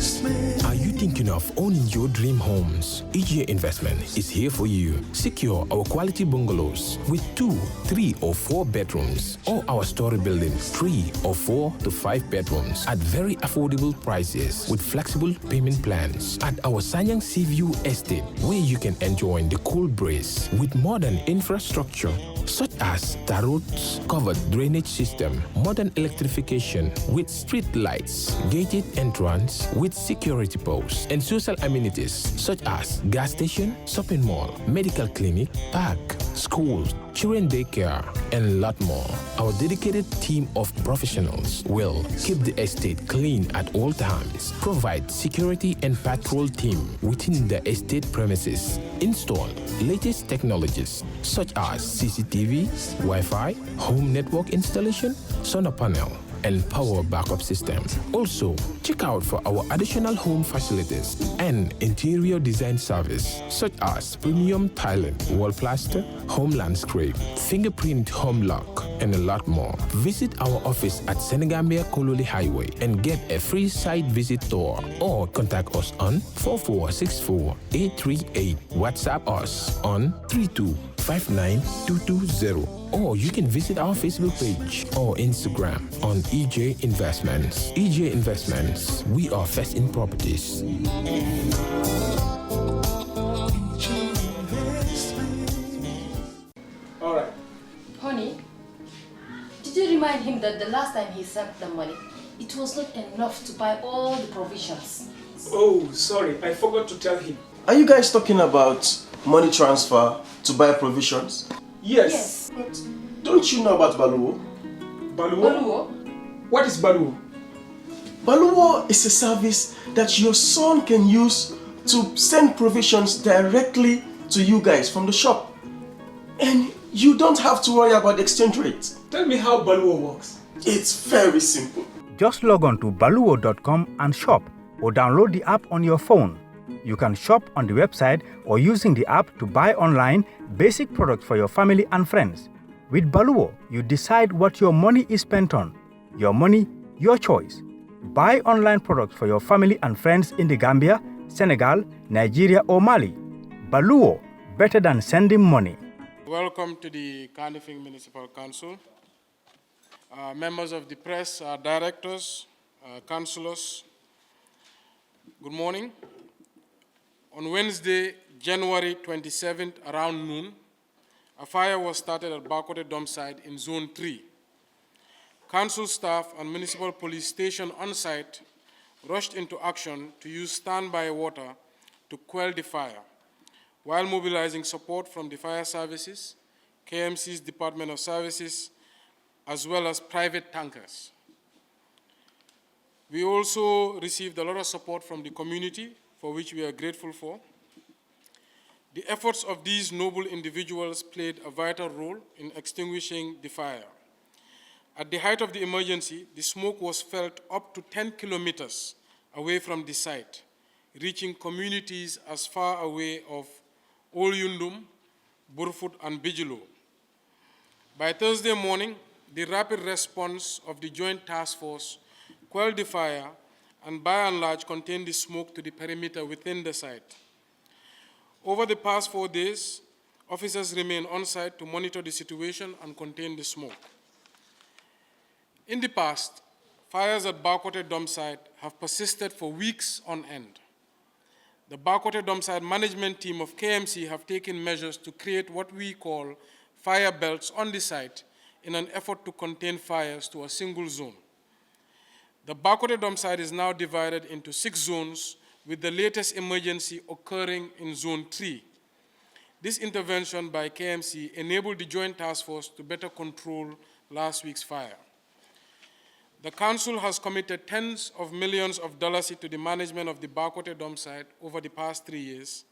Are you thinking of owning your dream homes? EJ Investment is here for you. Secure our quality bungalows with 2, 3, or 4 bedrooms, or our story buildings, 3 or 4 to 5 bedrooms at very affordable prices with flexible payment plans at our Sanyang Seaview Estate, where you can enjoy the cool breeze with modern infrastructure such as tar roads, covered drainage system, modern electrification with street lights, gated entrance with security posts, and social amenities such as gas station, shopping mall, medical clinic, park, schools, children daycare, and a lot more. Our dedicated team of professionals will keep the estate clean at all times, provide security and patrol team within the estate premises, install latest technologies such as CCTV, Wi-Fi, home network installation, solar panel, and power backup system. Also, check out for our additional home facilities and interior design service such as premium tiling, wall plaster, home landscape, fingerprint home lock, and a lot more. Visit our office at Senegambia Kololi Highway and get a free site visit tour, or contact us on 4464-838. WhatsApp us on 3259220. Or you can visit our Facebook page or Instagram on EJ Investments. EJ Investments, we are first in properties. All right. Honey, did you remind him that the last time he sent the money, it was not enough to buy all the provisions? Oh, sorry, I forgot to tell him. Are you guys talking about money transfer to buy provisions? Yes. But don't you know about Baluwo? Baluwo? What is Baluwo? Baluwo is a service that your son can use to send provisions directly to you guys from the shop. And you don't have to worry about the exchange rate. Tell me how Baluwo works. It's very simple. Just log on to baluwo.com and shop, or download the app on your phone. You can shop on the website or using the app to buy online basic products for your family and friends. With Baluwo, you decide what your money is spent on. Your money, your choice. Buy online products for your family and friends in the Gambia, Senegal, Nigeria, or Mali. Baluwo, better than sending money. Welcome to the Kanifing Municipal Council. Members of the press, directors, councillors, good morning. On Wednesday, January 27th, around noon, a fire was started at Bakote Dump Site in Zone 3. Council staff and municipal police stationed on site rushed into action to use standby water to quell the fire, while mobilizing support from the fire services, KMC's Department of Services, as well as private tankers. We also received a lot of support from the community, for which we are grateful for. The efforts of these noble individuals played a vital role in extinguishing the fire. At the height of the emergency, the smoke was felt up to 10 kilometers away from the site, reaching communities as far away of Olyundum, Burfoot, and Bijilo. By Thursday morning, the rapid response of the Joint Task Force quelled the fire and by and large contained the smoke to the perimeter within the site. Over the past 4 days, officers remain on site to monitor the situation and contain the smoke. In the past, fires at Bakote Dump Site have persisted for weeks on end. The Bakote Dump Site management team of KMC have taken measures to create what we call fire belts on the site in an effort to contain fires to a single zone. The Bakote Dump Site is now divided into 6 zones, with the latest emergency occurring in Zone 3. This intervention by KMC enabled the Joint Task Force to better control last week's fire. The Council has committed tens of millions of dollars to the management of the Bakote Dump Site over the past 3 years,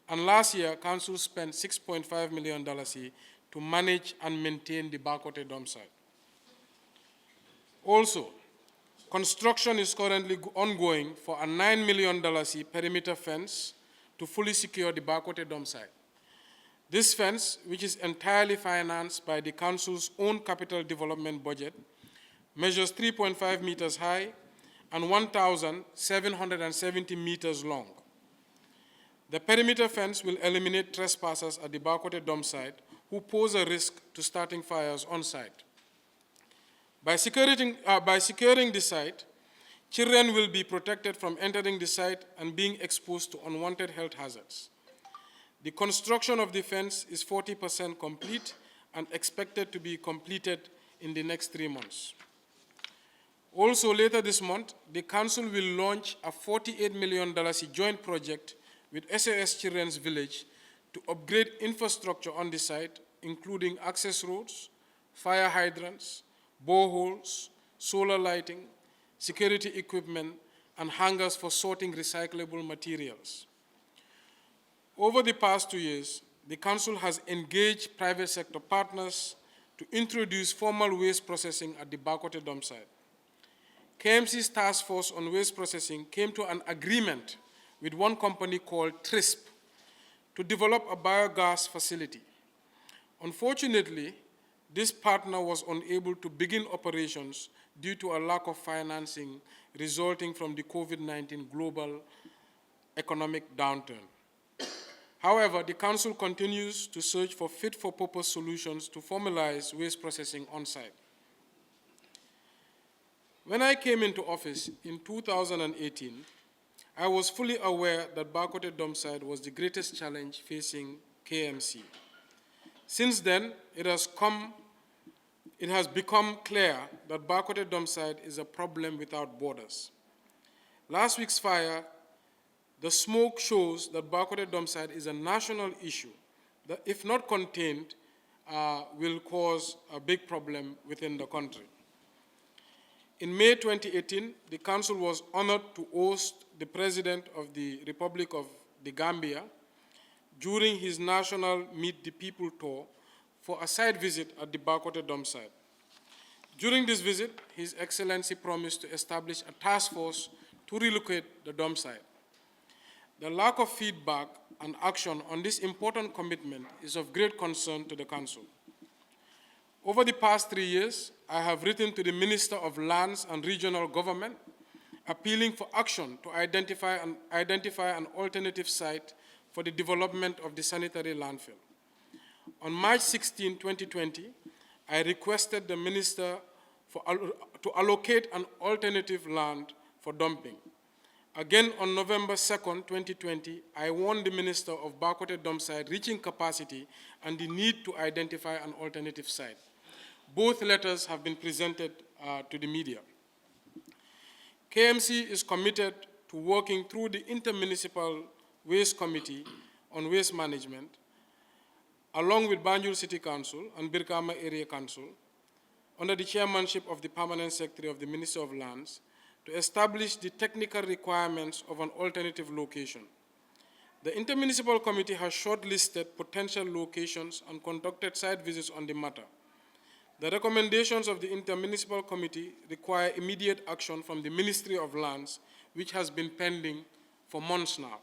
and last year, Council spent $6.5 million to manage and maintain the Bakote Dump Site. Also, construction is currently ongoing for a $9 million perimeter fence to fully secure the Bakote Dump Site. This fence, which is entirely financed by the Council's own capital development budget, measures 3.5 meters high and 1,770 meters long. The perimeter fence will eliminate trespassers at the Bakote dump site who pose a risk to starting fires on site. By securing the site, children will be protected from entering the site and being exposed to unwanted health hazards. The construction of the fence is 40% complete and expected to be completed in the next 3 months. Also, later this month, the Council will launch a $48 million joint project with SOS Children's Village to upgrade infrastructure on the site, including access roads, fire hydrants, boreholes, solar lighting, security equipment, and hangars for sorting recyclable materials. Over the past 2 years, the Council has engaged private sector partners to introduce formal waste processing at the Bakote dump site. KMC's task force on waste processing came to an agreement with one company called TRISP to develop a biogas facility. Unfortunately, this partner was unable to begin operations due to a lack of financing resulting from the COVID-19 global economic downturn. However, the Council continues to search for fit-for-purpose solutions to formalize waste processing on-site. When I came into office in 2018, I was fully aware that Bakote dump site was the greatest challenge facing KMC. Since then, it has become clear that Bakote dump site is a problem without borders. Last week's fire, the smoke shows that Bakote dump site is a national issue that, if not contained, will cause a big problem within the country. In May 2018, the Council was honored to host the President of the Republic of the Gambia during his national Meet the People tour for a site visit at the Bakote dump site. During this visit, His Excellency promised to establish a task force to relocate the dump site. The lack of feedback and action on this important commitment is of great concern to the Council. Over the past 3 years, I have written to the Minister of Lands and Regional Government, appealing for action to identify an alternative site for the development of the sanitary landfill. On March 16, 2020, I requested the Minister to allocate an alternative land for dumping. Again, on November 2nd, 2020, I warned the Minister of Bakote dump site reaching capacity and the need to identify an alternative site. Both letters have been presented to the media. KMC is committed to working through the Intermunicipal Waste Committee on Waste Management, along with Banjul City Council and Birkama Area Council, under the chairmanship of the Permanent Secretary of the Ministry of Lands, to establish the technical requirements of an alternative location. The Intermunicipal Committee has shortlisted potential locations and conducted site visits on the matter. The recommendations of the Intermunicipal Committee require immediate action from the Ministry of Lands, which has been pending for months now.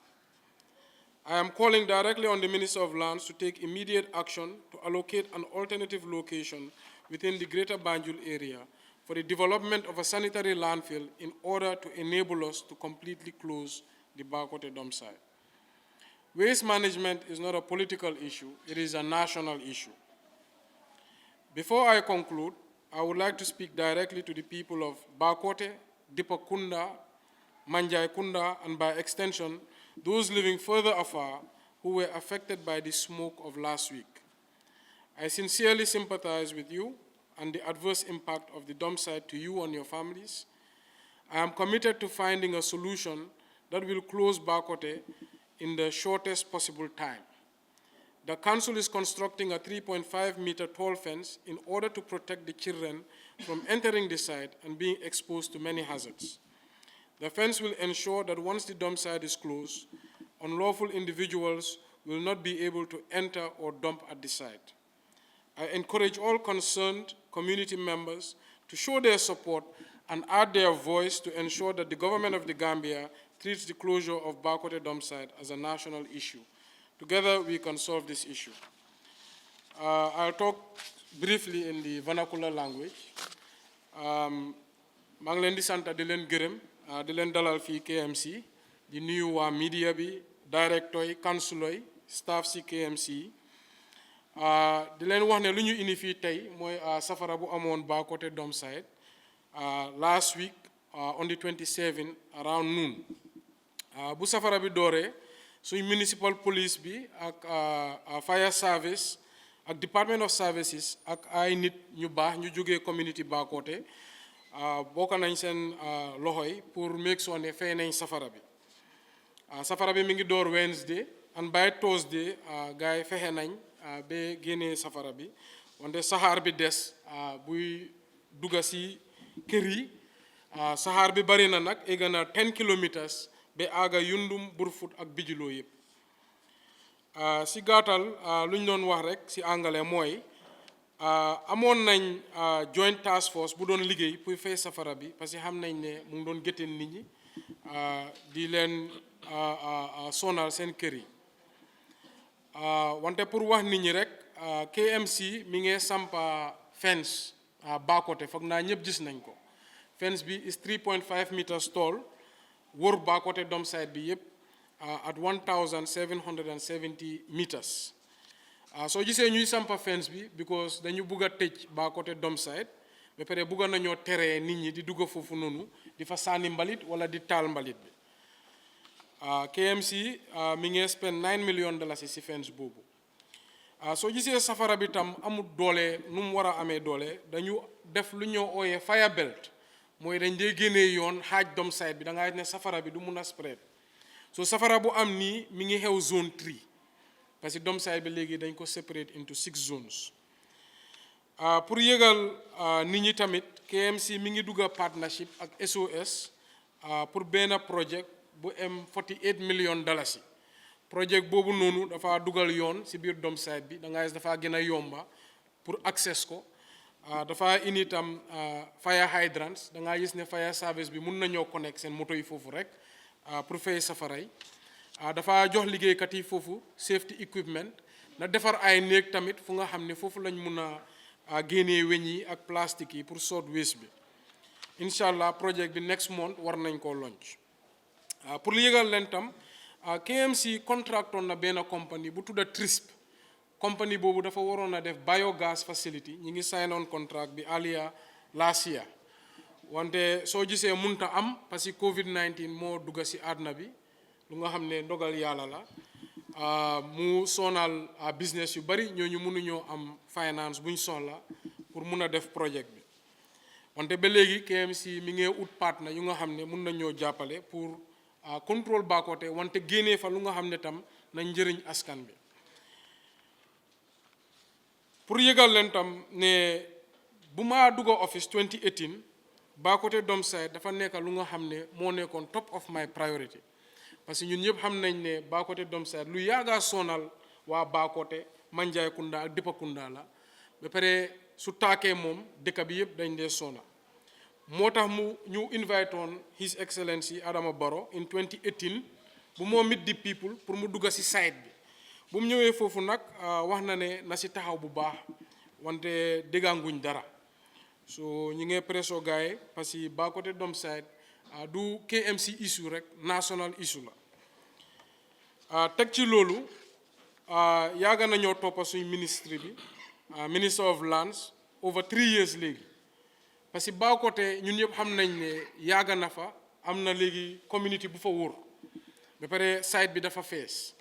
I am calling directly on the Minister of Lands to take immediate action to allocate an alternative location within the Greater Banjul area for the development of a sanitary landfill in order to enable us to completely close the Bakote dump site. Waste management is not a political issue, it is a national issue. Before I conclude, I would like to speak directly to the people of Bakote, Dipakunda, Manjaikunda, and by extension, those living further afar who were affected by the smoke of last week. I sincerely sympathize with you and the adverse impact of the dump site to you and your families. I am committed to finding a solution that will close Bakote in the shortest possible time. The Council is constructing a 3.5-meter tall fence in order to protect the children from entering the site and being exposed to many hazards. The fence will ensure that once the dump site is closed, unlawful individuals will not be able to enter or dump at the site. I encourage all concerned community members to show their support and add their voice to ensure that the government of the Gambia treats the closure of Bakote dump site as a national issue. Together, we can solve this issue. I'll talk briefly in the vernacular language. Maa ngi leen di sant di leen gërëm di leen dalal fii KMC di nuyu waa media bi directeur yi councilor yi staff si KMC di leen wax ne lu ñu indi fii tey mooy safara bu amoon ba côté Domside last week on the 27 around noon bu safara bi dooree suñ municipal police bi ak fire service ak department of services ak ay nit ñu baax ñu jógee community ba côté bokk nañ seen loxo yi pour make sure ne fay nañ safara bi mi ngi door Wednesday and by Thursday gars yi fexe nañ ba génnee safara bi wante saxaar bi des buy dugga si kër yi saxaar bi bari na nag egg na 10 kilometers ba àgga Yundum Burfut ak Bijilo yëpp si gàttal lu ñu doon wax rek si anglais mooy amoon nañ joint task force bu doon liggéey pour fay safara bi parce que xam nañ ne mu ngi doon gétteen nit ñi di leen sonal seen kër yi wante pour wax nit ñi rek KMC mi ngi sampa fence baakote foog naa ñëpp gis nañ ko fence bi is 3.5 meters tall wër baakote Domside bi yëpp at 1770 meters soo gisee ñuy sampa fence bi because dañu bugg a tëj baakote Domside ba pare bugg nañoo tere nit ñi di dugg foofu noonu di fa sànni mbalit wala di taal mbalit bi KMC mi ngi spend $9 million si fence boobu soo gisee safara bi tam amul doole nu mu war a amee doole dañu def lu ñoo ooyee fire belt mooy dañ dee génnee yoon xaaj Domside bi da nga ne safara bi du mun a spread so safara bu am nii mi ngi xew zone 3 parce que Domside bi léegi dañ ko separate into 6 zones pour yëgal nit ñi tamit KMC mi ngi dugg partnership ak SOS pour benn project bu $48 million project boobu noonu dafa dugal yoon si biir Domside bi da nga dafa gën a yomba pour access ko dafa indi tam fire hydrants da nga gis ne fire service bi mun nañoo connect seen moto yi foofu rek pour fay safara yi dafa jox liggéeykat yi foofu safety equipment na defar ay néeg tamit fu nga xam ne foofu lañ mun a génnee weñ yi ak plastique yi pour sort waste bi incha allah project bi next month war nañ koo launch pour li yëgal leen tam KMC contractoon na benn compagnie bu tudda TRISP compagnie boobu dafa waroon a def biogas facility ñi ngi sign on contract bi earlier last year wante soo gisee munta am parce que COVID-19 moo dugga si àdduna bi lu nga xam ne ndogal yàlla la mu sonal business yu bari ñooñu mënuñoo am finance buñ soxla pour mun a def project bi wante ba léegi KMC mi ngi ut partner yu nga xam ne mun nañoo jàppale pour contrôle baakote wante génnee fa lu nga xam ne tam nañ njëriñ askan bi pour yëgal leen tam ne bu ma dugga office 2018 baakote Domside dafa nekk lu nga xam ne moo nekkoon top of my priority parce que ñun ñëpp xam nañ ne baakote Domside lu yaaga sonal waa baakote Manjai Kunda ak Dippa Kunda la ba pare su taakee moom dëkk bi yëpp dañ dee sonal moo tax mu ñu invite on His Excellency Adama Barrow in 2018 bu moo meet the people pour mu dugga si site bi bu mu ñëwee foofu nag wax na ne na si taxaw bu baax wante dégganguñ dara so ñi ngi presso gaay parce que baakote Domside du KMC issue rek national issue la teg ci loolu yàgg nañoo toppa suñ ministre bi Minister of Lands over 3 years léegi parce que baakote ñun ñëpp xam nañ ne yàgg na fa am na léegi community bu fa wóor ba pare site bi dafa fees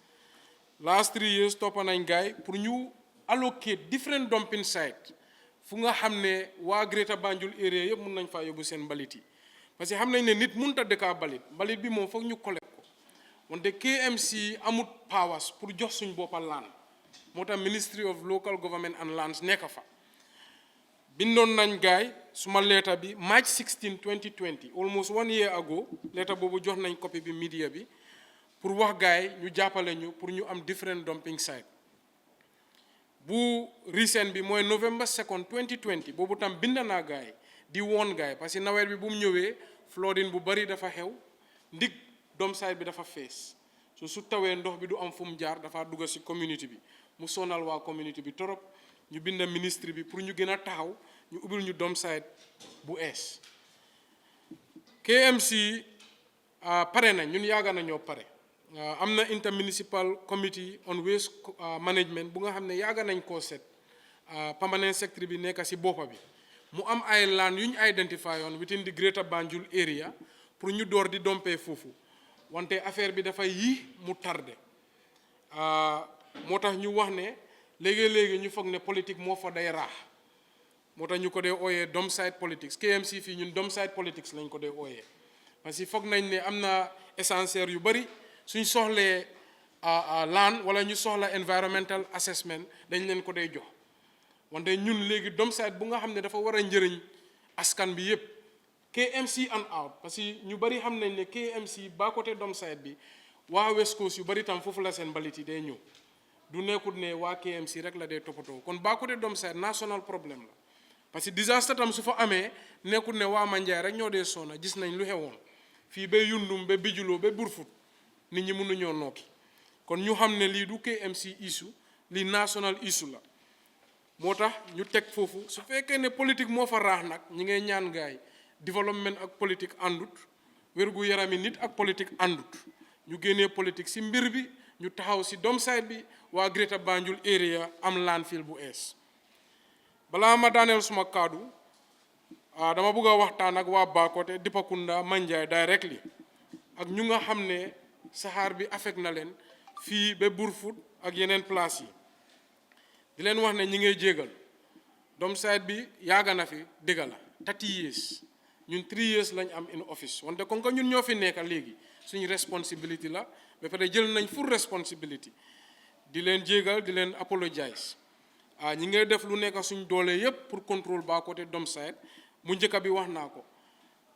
last 3 years toppa nañ gaay pour ñu allocate different dumping site fu nga xam ne waa Greater Banjul area yëpp mun nañ faa yóbbu seen mbalit yi parce que xam nañ ne nit mënut a dëkkaa mbalit bi moom foog ñu collecte ko wante KMC amut powers pour jox suñ boppa land moo tax Ministry of Local Government and Lands nekk fa bindoon nañ gaay suma letter bi March 16 2020 almost 1 year ago letter boobu jox nañ copy bi media bi pour wax gaay ñu jàppale ñu pour ñu am different dumping site bu recent bi mooy November 2nd 2020 boobu tam bind naa gaay di woon gaay parce que nawet bi bu mu ñëwee flooding bu bari dafa xew ndig Domside bi dafa fees su tawee ndox bi du am fu mu jaar dafa dugg ci community bi mu sonal waa community bi torop ñu bind ministre bi pour ñu gën a taxaw ñu ubbil ñu Domside bu ees KMC pare na ñun yaaga nañoo pare am na intermunicipal committee on waste management bu nga xam ne yaaga nañ koo set permanent secretary bi nekk si boppa bi mu am ay land yu ñu identify on within the greater Banjul area pour ñu door di dompee foofu wante affaire bi dafay yii mu tardé moo tax ñu wax ne léegi-léegi ñu foog ne politique moo fa day raax moo tax ñu ko dee ooyee domeside politics KMC fii ñun domeside politics lañ ko dee ooyee parce que foog nañ ne am na essentiel yu bari suñ soxlee land wala ñu soxla environmental assessment dañ leen ko dee jox wante ñun léegi domeside bu nga xam ne dafa war a njëriñ askan bi yépp KMC and out parce que ñu bari xam nañ ne KMC ba côté domeside bi waa West Coast yu bari tam foofu la seen mbalit yi day ñëw du nekkul ne waa KMC rek la dee toppatoo kon ba côté domeside national problème la parce que disaster tam su fa amee nekkul ne waa Manjaay rek ñoo dee soona gis nañ lu xewoon fii ba Yundum ba Bijuloo ba Burfut nit ñi mënuñoo nokki kon ñu xam ne lii du KMC issue lii national issue la moo tax ñu teg foofu su fekkee ne politique moo fa raax nag ñi ngay ñaan gaay développement ak politique àndut wérgu yarami nit ak politique àndut ñu génnee politique si mbir bi ñu taxaw si domeside bi waa Greater Banjul area am landfill bu ees balaa ma daaneel suma kaddu dama bëgg a waxtaan ak waa Bakoteh Dipakunda Manjai directly ak ñu nga xam ne saxaar bi affect na leen fii ba Burfut ak yeneen place yi di leen wax ne ñi ngay jégal domeside bi yaaga na fi dëgg la 30 years ñun 3 years lañ am in office wante kon ko ñun ñoo fi nekk léegi suñu responsibility la ba pare jël nañ full responsibility di leen jégal di leen apologize ñi ngay def lu nekk suñ doole yépp pour contrôle Bakoteh domeside mu njëkk bi wax naa ko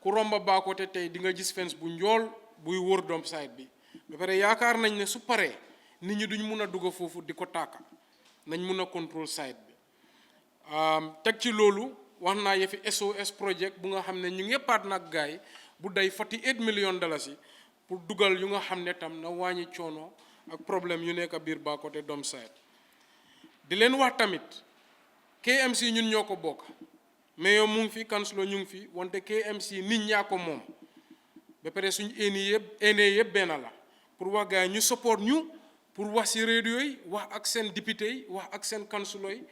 ku romba Bakoteh tey di nga gis fence bu njool buy wër domeside bi ba pare yaakaar nañ ne su paree nit ñi duñ mun a dugg foofu di ko tàkka nañ mun a contrôle site bi teg ci loolu wax naa yëfi SOS project bu nga xam ne ñu ngi paat nag gaay bu day 48 millions dalasi pour dugal yu nga xam ne tam na wàññi coono ak problème yu nekk biir Bakoteh domeside di leen wax tamit KMC ñun ñoo ko bokk mais yow mu ngi fi councilor ñu ngi fi wante KMC nit ñaa ko moom ba pare suñ ene yëpp benn la pour wax gaay ñu support ñu pour wax ci radio yi wax ak seen député yi wax ak seen councilor yi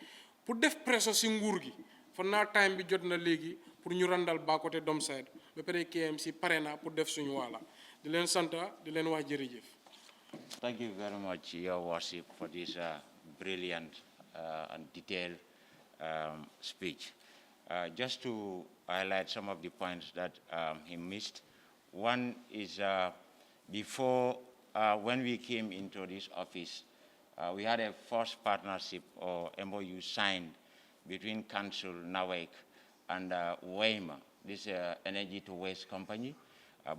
pour def pression ci nguur gi fan naa time bi jot na léegi pour ñu randal Bakoteh domeside ba pare KMC pare na pour def suñu waala di leen santa di leen wax jërëjëf. Thank you very much, Your Worship, for this brilliant and detailed speech. Just to highlight some of the points that he missed. One is before, when we came into this office, we had a first partnership or MOU signed between Council, NAWEC, and Weima, this energy to waste company.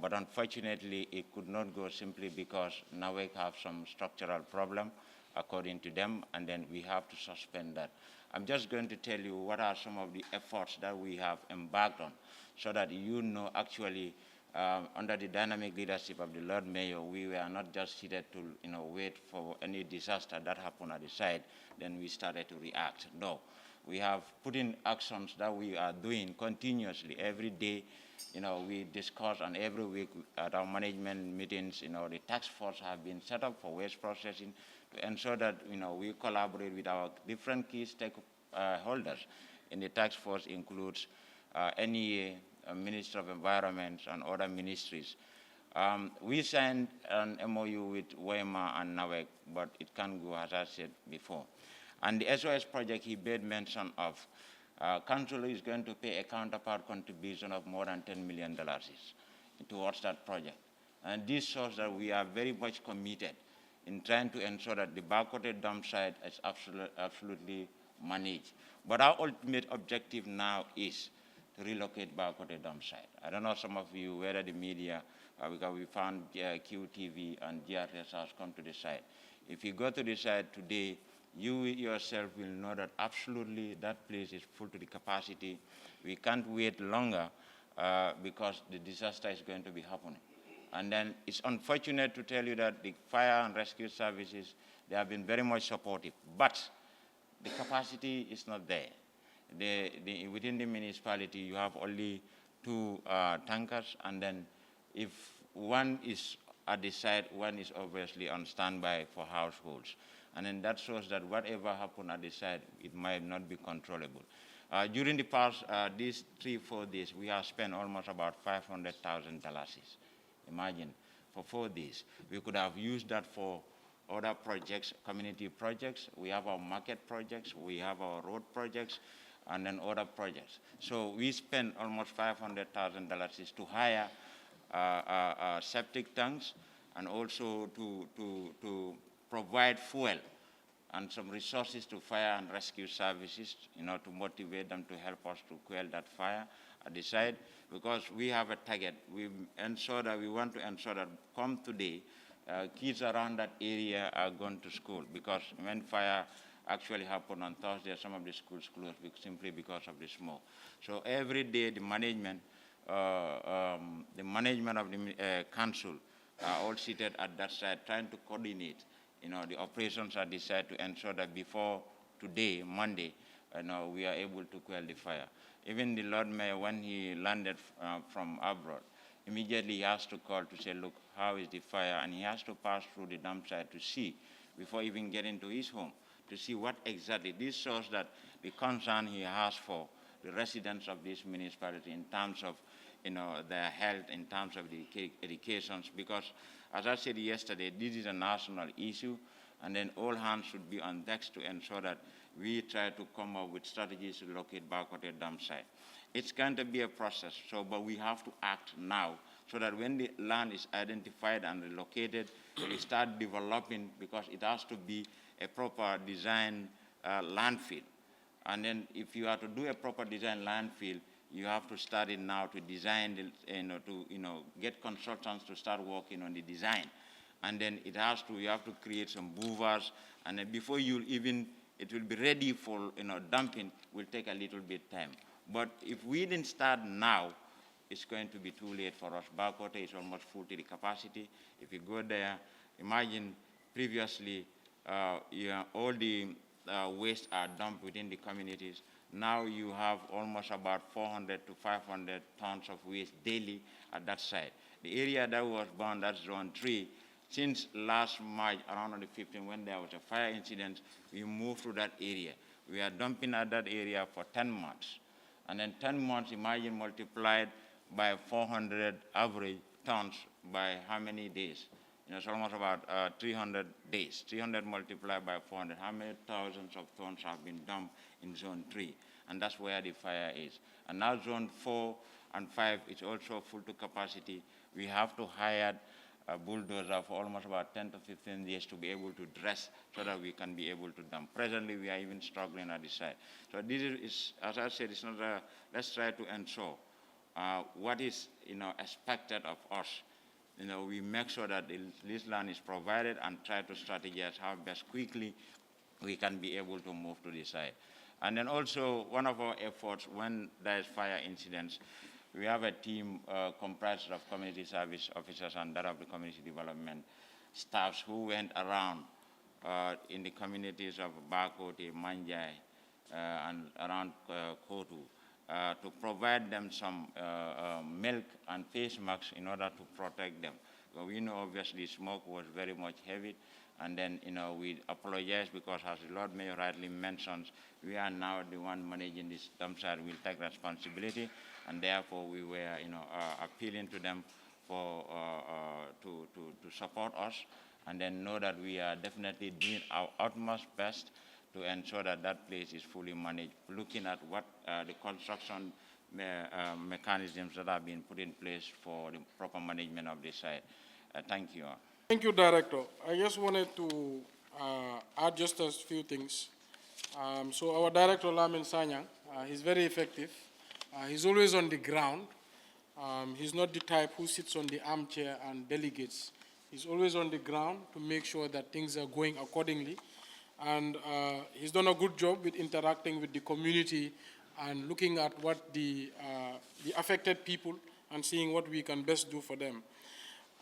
But unfortunately, it could not go simply because NAWEC have some structural problem, according to them, and then we have to suspend that. I'm just going to tell you what are some of the efforts that we have embarked on, so that you know actually, under the dynamic leadership of the Lord Mayor, we were not just seated to wait for any disaster that happened at the site, then we started to react. No, we have put in actions that we are doing continuously every day. We discuss, and every week at our management meetings, the task force have been set up for waste processing to ensure that, we collaborate with our different key stakeholders. In the task force includes NEA, Minister of Environment, and other ministries. We signed an MOU with Weima and NAWEC, but it can't go, as I said before. And the SOS project he made mention of, Council is going to pay a counterpart contribution of more than $10 million towards that project. And this shows that we are very much committed in trying to ensure that the Bakoteh dump site is absolutely managed. But our ultimate objective now is to relocate Bakoteh dump site. I don't know some of you, whether the media, because we found QTV and GRS has come to the site. If you go to the site today, you yourself will know that absolutely that place is full to the capacity. We can't wait longer because the disaster is going to be happening. And then it's unfortunate to tell you that the fire and rescue services, they have been very much supportive, but the capacity is not there. Within the municipality, you have only 2 tankers, and then if one is at the site, one is obviously on standby for households. And then that shows that whatever happened at the site, it might not be controllable. During the past, these 3-4 days, we have spent almost about $500,000. Imagine, for 4 days. We could have used that for other projects, community projects. We have our market projects, we have our road projects, and then other projects. So we spent almost $500,000 to hire septic tanks, and also to provide fuel and some resources to fire and rescue services, to motivate them to help us to quell that fire at the site, because we have a target. We want to ensure that come today, kids around that area are going to school, because when fire actually happened on Thursday, some of the schools closed simply because of the smoke. So every day, the management of the council are all seated at that site, trying to coordinate, the operations at the site to ensure that before today, Monday, we are able to quell the fire. Even the Lord Mayor, when he landed from abroad, immediately he has to call to say, look, how is the fire? And he has to pass through the dump site to see, before even getting to his home, to see what exactly. This shows that the concern he has for the residents of this municipality in terms of their health, in terms of the educations, because as I said yesterday, this is a national issue, and then all hands should be on deck to ensure that we try to come up with strategies to locate Bakote dump site. It's going to be a process, but we have to act now, so that when the land is identified and relocated, we start developing, because it has to be a proper design landfill. And then if you are to do a proper design landfill, you have to start it now to design, get consultants to start working on the design. And then you have to create some boovers, and then before it will be ready for dumping, will take a little bit time. But if we didn't start now, it's going to be too late for us. Bakote is almost full to the capacity. If you go there, imagine previously, all the waste are dumped within the communities. Now you have almost about 400 to 500 tons of waste daily at that site. The area that was burned, that's zone 3, since last March, around on the 15th, when there was a fire incident, we moved through that area. We are dumping at that area for 10 months. And then 10 months, imagine multiplied by 400 average tons by how many days? It's almost about 300 days. 300 multiplied by 400. How many thousands of tons have been dumped in zone 3? And that's where the fire is. And now zone 4 and 5 is also full to capacity. We have to hire a bulldozer for almost about 10 to 15 days to be able to dress, so that we can be able to dump. Presently, we are even struggling at the site. So this is, as I said, it's not let's try to ensure what is expected of us. We make sure that this land is provided, and try to strategize how best quickly we can be able to move to the site. And then also, one of our efforts when there is fire incidents, we have a team comprised of community service officers and that of the community development staffs who went around in the communities of Bakote, Manjai, and around Kotu, to provide them some milk and face masks in order to protect them. But we know obviously smoke was very much heavy, and then we apologize, because as the Lord Mayor rightly mentions, we are now the one managing this dump site. We'll take responsibility, and therefore we were appealing to them for to support us, and then know that we are definitely doing our utmost best to ensure that that place is fully managed, looking at what the construction mechanisms that have been put in place for the proper management of the site. Thank you. Thank you, Director. I just wanted to add just a few things. So our Director, Lamin Sanyang, he's very effective. He's always on the ground. He's not the type who sits on the armchair and delegates. He's always on the ground to make sure that things are going accordingly. And he's done a good job with interacting with the community and looking at what the affected people and seeing what we can best do for them.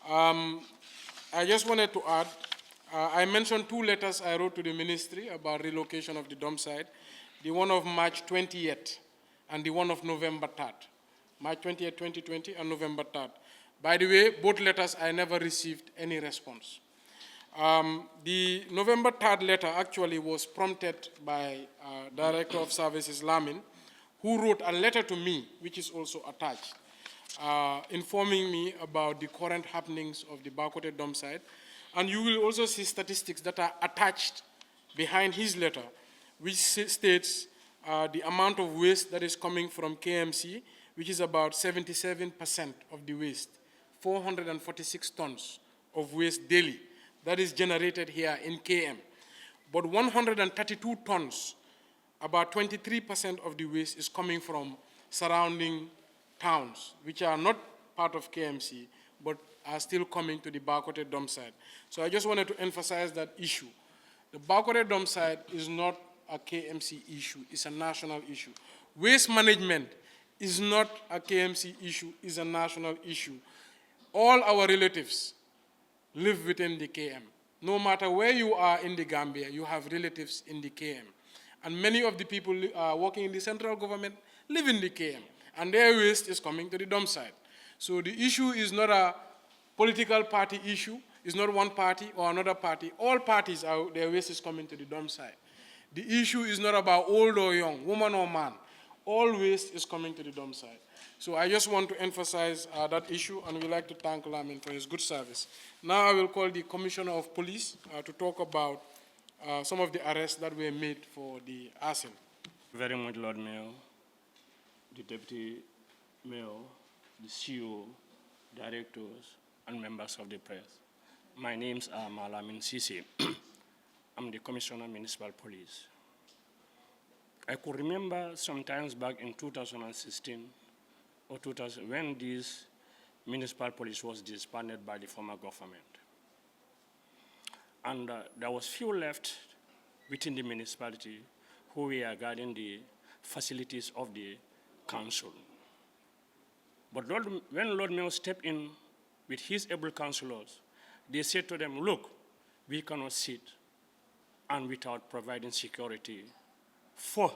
I just wanted to add, I mentioned 2 letters I wrote to the ministry about relocation of the dump site, the one of March 20th and the one of November 3rd. March 20th, 2020 and November 3rd. By the way, both letters, I never received any response. The November 3rd letter actually was prompted by Director of Services Lamin, who wrote a letter to me, which is also attached, informing me about the current happenings of the Bakote dump site. And you will also see statistics that are attached behind his letter, which states the amount of waste that is coming from KMC, which is about 77% of the waste, 446 tons of waste daily that is generated here in KM. But 132 tons, about 23% of the waste is coming from surrounding towns, which are not part of KMC, but are still coming to the Bakote dump site. So I just wanted to emphasize that issue. The Bakote dump site is not a KMC issue, it's a national issue. Waste management is not a KMC issue, it's a national issue. All our relatives live within the KM. No matter where you are in the Gambia, you have relatives in the KM. And many of the people working in the central government live in the KM, and their waste is coming to the dump site. So the issue is not a political party issue, it's not one party or another party. All parties, their waste is coming to the dump site. The issue is not about old or young, woman or man. All waste is coming to the dump site. So I just want to emphasize that issue, and we'd like to thank Lamin for his good service. Now I will call the Commissioner of Police to talk about some of the arrests that were made for the arson. Very much, Lord Mayor, the Deputy Mayor, the CEO, directors, and members of the press. My names are Malamin Sisi. I'm the Commissioner of Municipal Police. I could remember sometimes back in 2016 or 2000 when this municipal police was disbanded by the former government. And there was few left within the municipality who were guarding the facilities of the council. But when Lord Mayor stepped in with his able councillors, they said to them, look, we cannot sit and without providing security for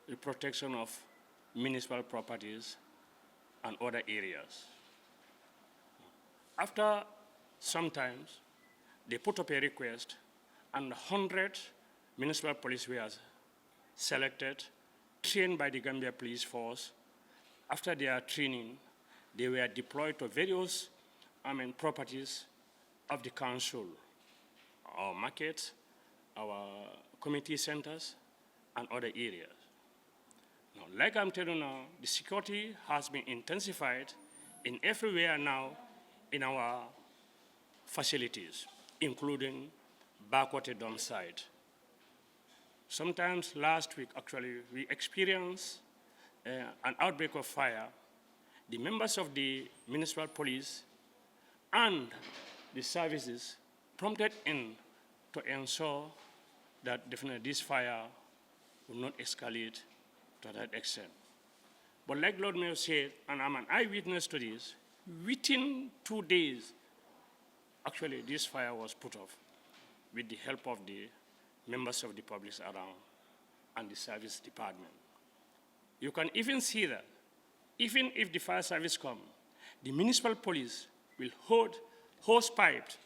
the protection of municipal properties and other areas. After some time, they put up a request, and 100 municipal police were selected, trained by the Gambia Police Force. After their training, they were deployed to various properties of the council, our markets, our community centers, and other areas. Now, like I'm telling you now, the security has been intensified in everywhere now in our facilities, including Bakote dump site. Sometimes last week, actually, we experienced an outbreak of fire. The members of the municipal police and the services prompted in to ensure that definitely this fire will not escalate to that extent. But like Lord Mayor said, and I'm an eyewitness to this, within 2 days, actually this fire was put off with the help of the members of the public around and the service department. You can even see that even if the fire service come, the municipal police will hold hose pipes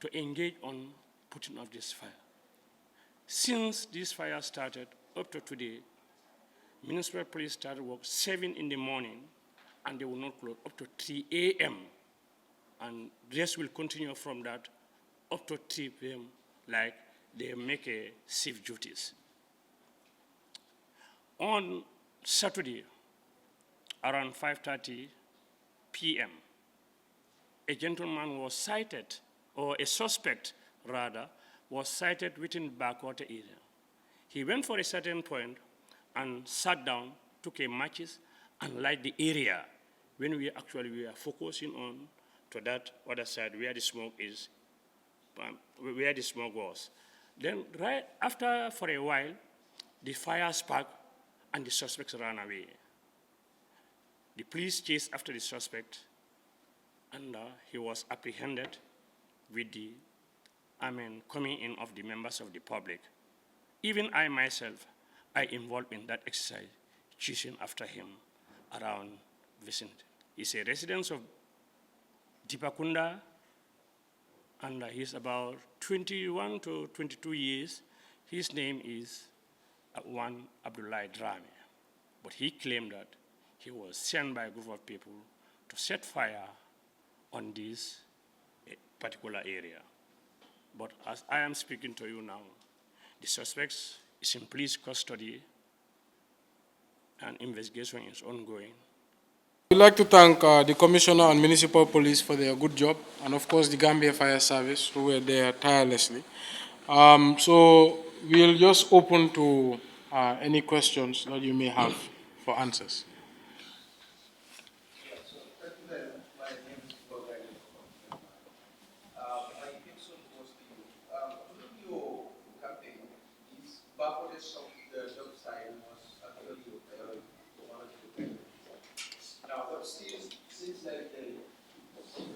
to engage on putting off this fire. Since this fire started up to today, municipal police started work 7 in the morning, and they will not close up to 3 a.m. And this will continue from that up to 3 p.m. like they make a shift duties. On Saturday, around 5:30 p.m., a gentleman was sighted, or a suspect rather, was sighted within Bakote area. He went for a certain point and sat down, took a matches, and light the area when we are focusing on to that other side where the smoke is, where the smoke was. Then right after, for a while, the fire sparked and the suspects ran away. The police chased after the suspect, and he was apprehended with the coming in of the members of the public. Even I myself, I involved in that exercise, chasing after him around vicinity. He's a resident of Dipakunda, and he's about 21 to 22 years. His name is Wan Abdullah Drame. But he claimed that he was sent by a group of people to set fire on this particular area. But as I am speaking to you now, the suspect is in police custody and investigation is ongoing. We'd like to thank the Commissioner and Municipal Police for their good job, and of course the Gambia Fire Service, who were there tirelessly. So we'll just open to any questions that you may have for answers.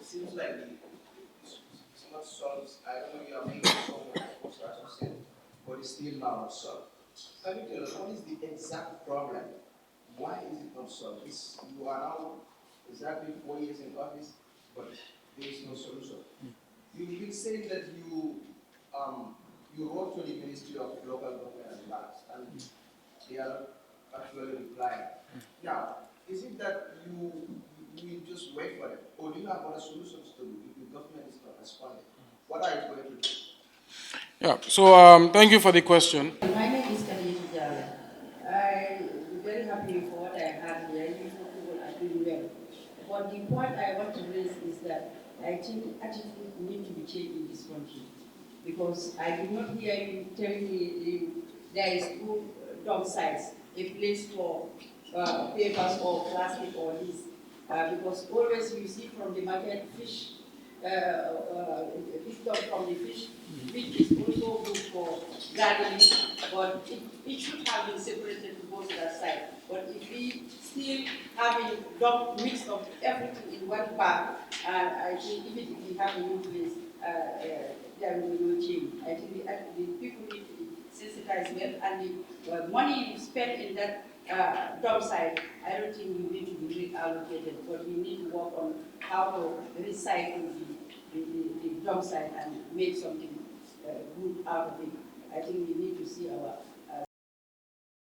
Seems like it's not solved. I don't know if you are making so much, but it's still not solved. Can you tell us what is the exact problem? Why is it not solved? You are now exactly 4 years in office, but there is no solution. You've been saying that you wrote to the Ministry of Local Government and Lands, and they are not actually replying. Now, is it that you just wait for them, or do you have other solutions to do if the government is not responding? What are you going to do? Yeah, so thank you for the question. My name is Khadija Jala. I'm very happy for what I have here. People are doing well. But the point I want to raise is that I think attitude need to be changed in this country. Because I did not hear you telling me there is two dump sites, a place for papers or plastic or this. Because always you see from the market fish, picked up from the fish, which is also good for gardening, but it should have been separated to go to that side. But if we still having dump mix of everything in one bag, I think even if we have a new place, there will be no change. I think the people need to be sensitized well, and the money you spend in that dump site, I don't think we need to be reallocated, but we need to work on how to recycle the dump site and make something good out of it. I think we need to see our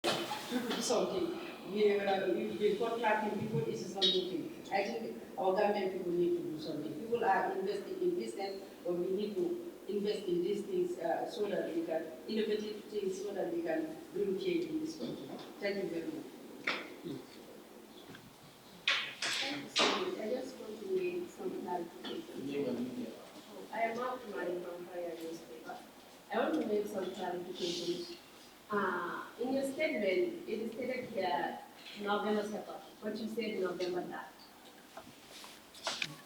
to do something. We contracting people, this is not looking. I think our government people need to do something. People are investing in business, but we need to invest in these things so that we can innovative things so that we can bring change in this country. Thank you very much. Thank you so much. I just want to make some clarifications. I am out from Fire newspaper. I want to make some clarifications. In your statement, it is stated here November 2nd, but you said November that.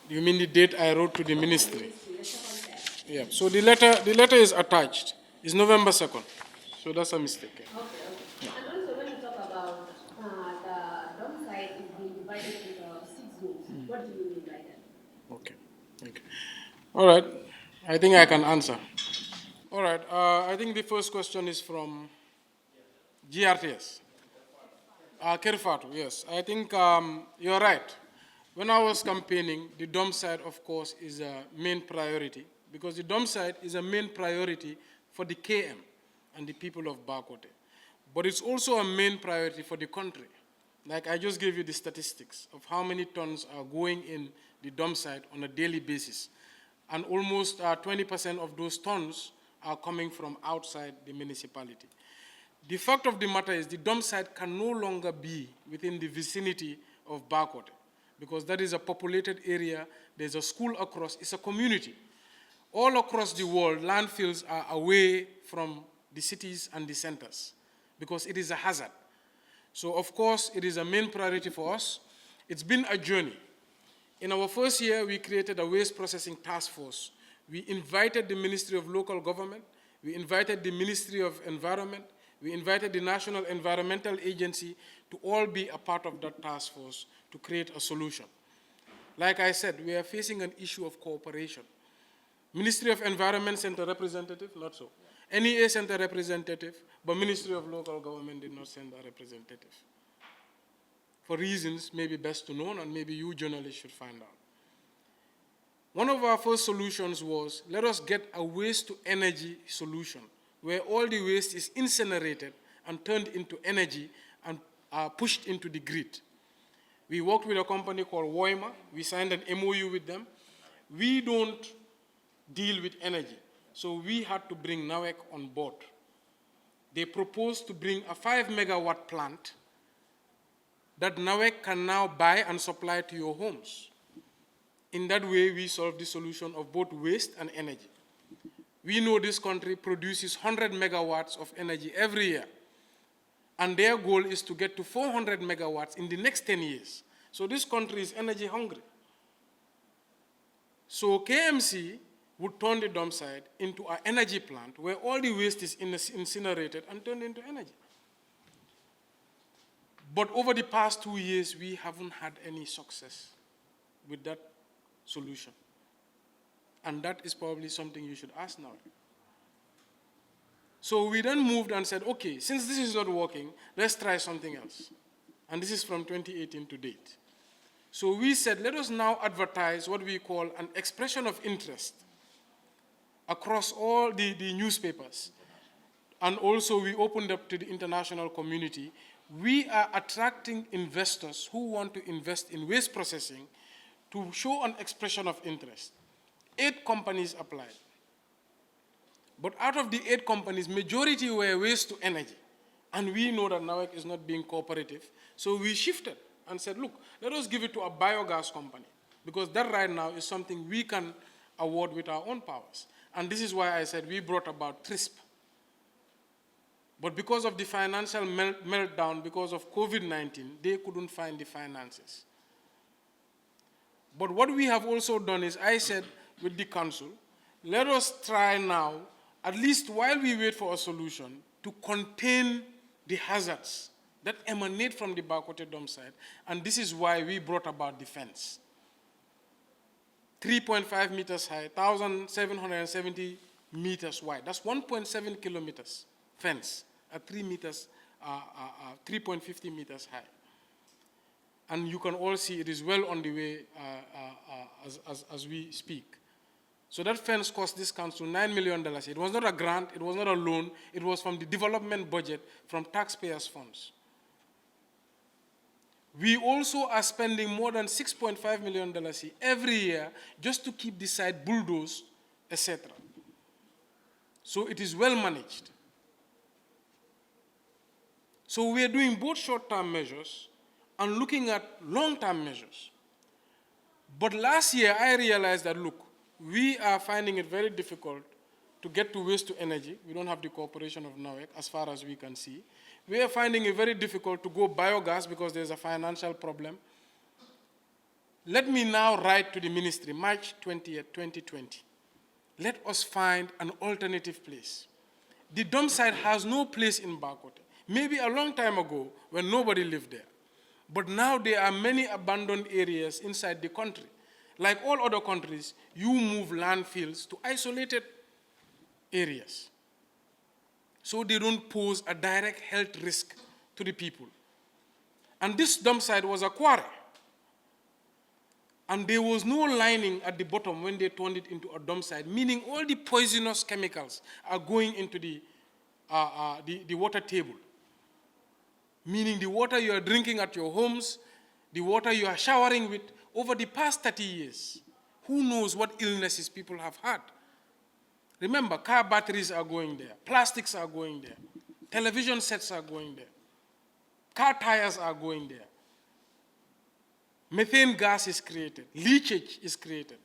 You mean the date I wrote to the ministry? Yeah, so the letter is attached. It's November 2nd. So that's a mistake. Okay. Yeah. And also when you talk about the dump site is being divided into 6 groups, what do you mean by that? Okay. All right. I think I can answer. All right. I think the first question is from GRTS. Kerr Fatou, yes. I think you're right. When I was campaigning, the dump site, of course, is a main priority because the dump site is a main priority for the KM and the people of Bakote. But it's also a main priority for the country. Like I just gave you the statistics of how many tons are going in the dump site on a daily basis. And almost 20% of those tons are coming from outside the municipality. The fact of the matter is the dump site can no longer be within the vicinity of Bakote because that is a populated area, there's a school across, it's a community. All across the world, landfills are away from the cities and the centers because it is a hazard. So of course, it is a main priority for us. It's been a journey. In our first year, we created a waste processing task force. We invited the Ministry of Local Government, we invited the Ministry of Environment, we invited the National Environmental Agency to all be a part of that task force to create a solution. Like I said, we are facing an issue of cooperation. Ministry of Environment sent a representative, not so. NEA sent a representative, but Ministry of Local Government did not send a representative. For reasons maybe best to know, and maybe you journalists should find out. One of our first solutions was, let us get a waste-to-energy solution, where all the waste is incinerated and turned into energy and pushed into the grid. We worked with a company called Woima. We signed an MOU with them. We don't deal with energy, so we had to bring NAWEC on board. They proposed to bring a 5-megawatt plant that NAWEC can now buy and supply to your homes. In that way, we solve the solution of both waste and energy. We know this country produces 100 megawatts of energy every year, and their goal is to get to 400 megawatts in the next 10 years. So this country is energy hungry. So KMC would turn the dump site into an energy plant where all the waste is incinerated and turned into energy. But over the past 2 years, we haven't had any success with that solution. And that is probably something you should ask now. So we then moved and said, okay, since this is not working, let's try something else. And this is from 2018 to date. So we said, let us now advertise what we call an expression of interest across all the newspapers. And also we opened up to the international community. We are attracting investors who want to invest in waste processing to show an expression of interest. 8 companies applied. But out of the 8 companies, majority were waste to energy. And we know that NAWEC is not being cooperative. So we shifted and said, look, let us give it to a biogas company, because that right now is something we can award with our own powers. And this is why I said we brought about TRISP. But because of the financial meltdown, because of COVID-19, they couldn't find the finances. But what we have also done is, I said with the council, let us try now, at least while we wait for a solution, to contain the hazards that emanate from the Bakote dump site. And this is why we brought about the fence. 3.5 meters high, 1,770 meters wide. That's 1.7 kilometers fence at 3.50 meters high. And you can all see it is well on the way as we speak. So that fence cost this council $9 million. It was not a grant, it was not a loan, it was from the development budget from taxpayers' funds. We also are spending more than $6.5 million every year just to keep the site bulldozed, etc. So it is well managed. So we are doing both short-term measures and looking at long-term measures. But last year, I realized that, look, we are finding it very difficult to get to waste to energy. We don't have the cooperation of NAWEC as far as we can see. We are finding it very difficult to go biogas because there's a financial problem. Let me now write to the ministry, March 20th, 2020. Let us find an alternative place. The dump site has no place in Bakote. Maybe a long time ago when nobody lived there. But now there are many abandoned areas inside the country. Like all other countries, you move landfills to isolated areas, so they don't pose a direct health risk to the people. And this dump site was a quarry. And there was no lining at the bottom when they turned it into a dump site, meaning all the poisonous chemicals are going into the water table. Meaning the water you are drinking at your homes, the water you are showering with, over the past 30 years, who knows what illnesses people have had. Remember, car batteries are going there, plastics are going there, television sets are going there, car tires are going there. Methane gas is created, leachage is created.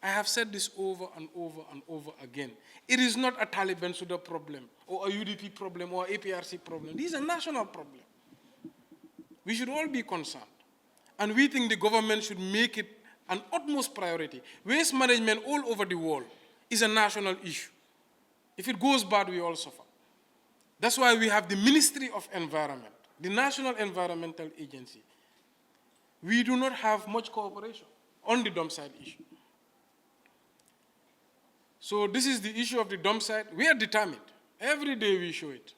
I have said this over and over and over again. It is not a Taliban Suda problem, or a UDP problem, or APRC problem. This is a national problem. We should all be concerned. And we think the government should make it an utmost priority. Waste management all over the world is a national issue. If it goes bad, we all suffer. That's why we have the Ministry of Environment, the National Environmental Agency. We do not have much cooperation on the dump site issue. So this is the issue of the dump site. We are determined. Every day we show it.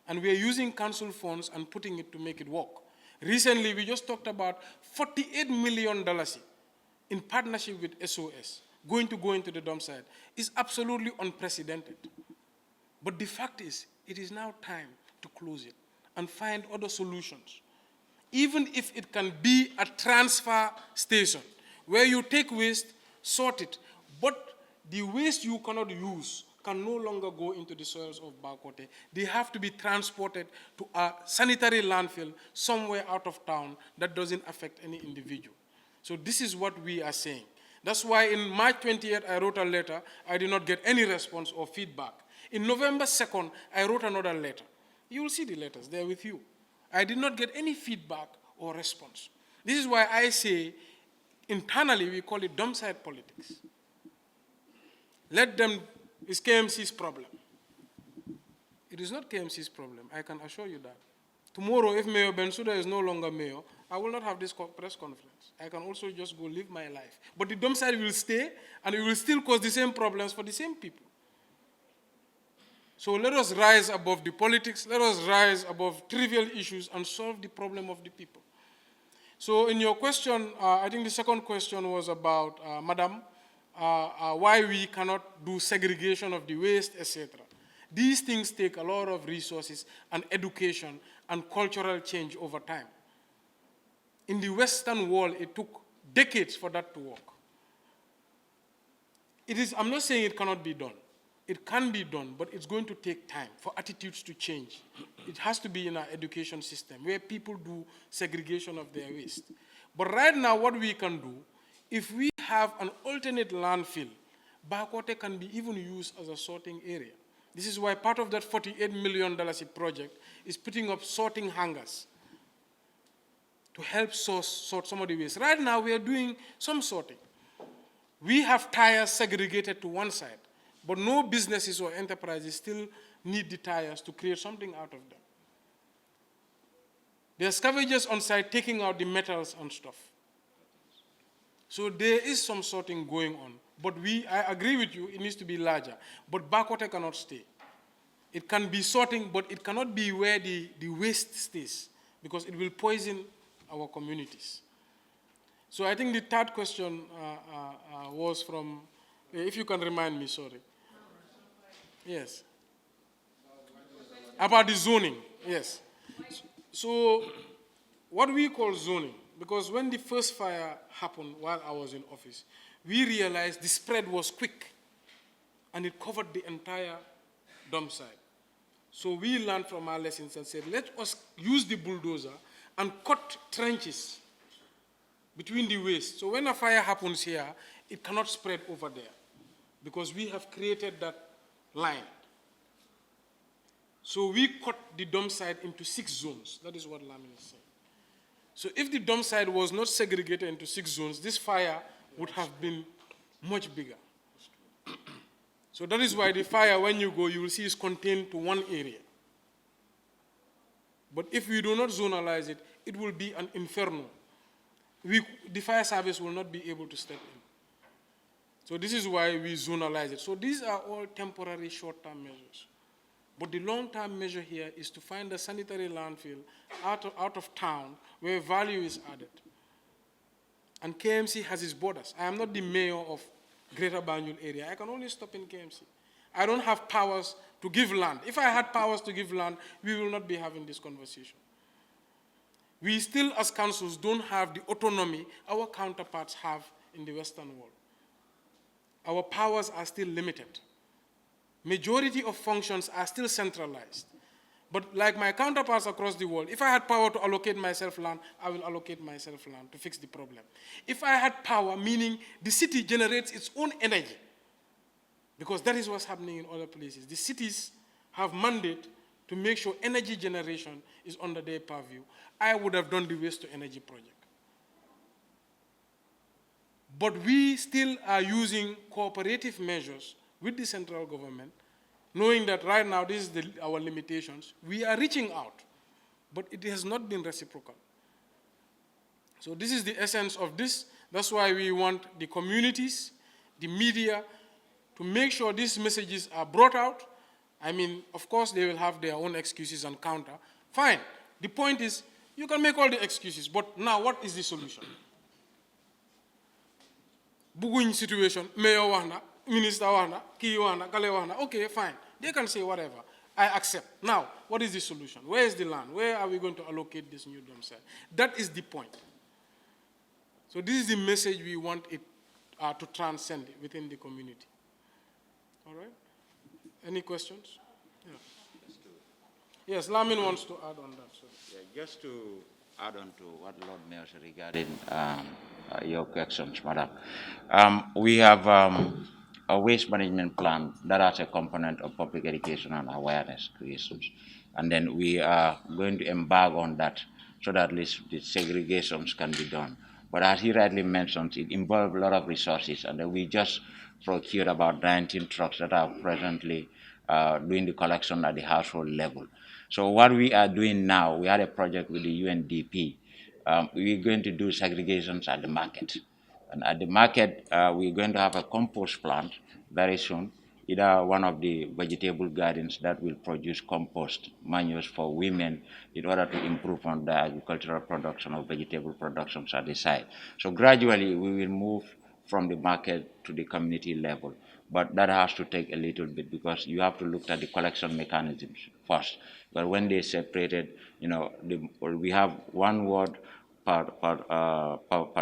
And we are using council funds and putting it to make it work. Recently, we just talked about $48 million in partnership with SOS, going to go into the dump site is absolutely unprecedented. But the fact is, it is now time to close it and find other solutions. Even if it can be a transfer station where you take waste, sort it, but the waste you cannot use can no longer go into the soils of Bakote. They have to be transported to a sanitary landfill somewhere out of town that doesn't affect any individual. So this is what we are saying. That's why in March 28th, I wrote a letter. I did not get any response or feedback. In November 2nd, I wrote another letter. You will see the letters, they're with you. I did not get any feedback or response. This is why I say, internally, we call it dump site politics. Let them, it's KMC's problem. It is not KMC's problem, I can assure you that. Tomorrow, if Mayor Bensouda is no longer mayor, I will not have this press conference. I can also just go live my life. But the dump site will stay, and it will still cause the same problems for the same people. So let us rise above the politics, let us rise above trivial issues and solve the problem of the people. So in your question, I think the second question was about, Madam, why we cannot do segregation of the waste, etc. These things take a lot of resources and education and cultural change over time. In the Western world, it took decades for that to work. I'm not saying it cannot be done. It can be done, but it's going to take time for attitudes to change. It has to be in our education system where people do segregation of their waste. But right now, what we can do, if we have an alternate landfill, Bakote can be even used as a sorting area. This is why part of that $48 million project is putting up sorting hangars to help sort some of the waste. Right now, we are doing some sorting. We have tires segregated to one side, but no businesses or enterprises still need the tires to create something out of them. There are scavengers on site taking out the metals and stuff. So there is some sorting going on. But I agree with you, it needs to be larger. But Bakote cannot stay. It can be sorting, but it cannot be where the waste stays, because it will poison our communities. So I think the third question was from, if you can remind me, sorry. Yes. About the zoning, yes. So what we call zoning, because when the first fire happened while I was in office, we realized the spread was quick and it covered the entire dump site. So we learned from our lessons and said, let us use the bulldozer and cut trenches between the waste. So when a fire happens here, it cannot spread over there because we have created that line. So we cut the dump site into 6 zones. That is what Lamin is saying. So if the dump site was not segregated into 6 zones, this fire would have been much bigger. So that is why the fire, when you go, you will see is contained to one area. But if we do not zonalize it, it will be an inferno. The fire service will not be able to step in. So this is why we zonalize it. So these are all temporary short-term measures. But the long-term measure here is to find a sanitary landfill out of town where value is added. And KMC has its borders. I am not the mayor of Greater Banjul area. I can only stop in KMC. I don't have powers to give land. If I had powers to give land, we will not be having this conversation. We still, as councils, don't have the autonomy our counterparts have in the Western world. Our powers are still limited. Majority of functions are still centralized. But like my counterparts across the world, if I had power to allocate myself land, I will allocate myself land to fix the problem. If I had power, meaning the city generates its own energy, because that is what's happening in other places. The cities have mandate to make sure energy generation is under their purview. I would have done the waste to energy project. But we still are using cooperative measures with the central government, knowing that right now this is our limitations. We are reaching out, but it has not been reciprocal. So this is the essence of this. That's why we want the communities, the media, to make sure these messages are brought out. I mean, of course, they will have their own excuses and counter. Fine. The point is, you can make all the excuses, but now what is the solution? buguñ situation, mayor wana, minister wana, ki wana, kale wana, okay, fine. They can say whatever. I accept. Now, what is the solution? Where is the land? Where are we going to allocate this new dump site? That is the point. So this is the message we want it to transcend within the community. All right? Any questions? Yeah. Yes, Lamin wants to add on that. So. Yeah, just to add on to what Lord Mayor said regarding your questions, Madam. We have a waste management plan that has a component of public education and awareness creations. And then we are going to embark on that so that at least the segregations can be done. But as he rightly mentioned, it involves a lot of resources, and then we just procured about 19 trucks that are presently doing the collection at the household level. So what we are doing now, we had a project with the UNDP. We're going to do segregations at the market. And at the market, we're going to have a compost plant very soon, either one of the vegetable gardens that will produce compost manures for women in order to improve on the agricultural production of vegetable productions at the site. So gradually, we will move from the market to the community level. But that has to take a little bit because you have to look at the collection mechanisms first. But when they separated, you know, we have one ward per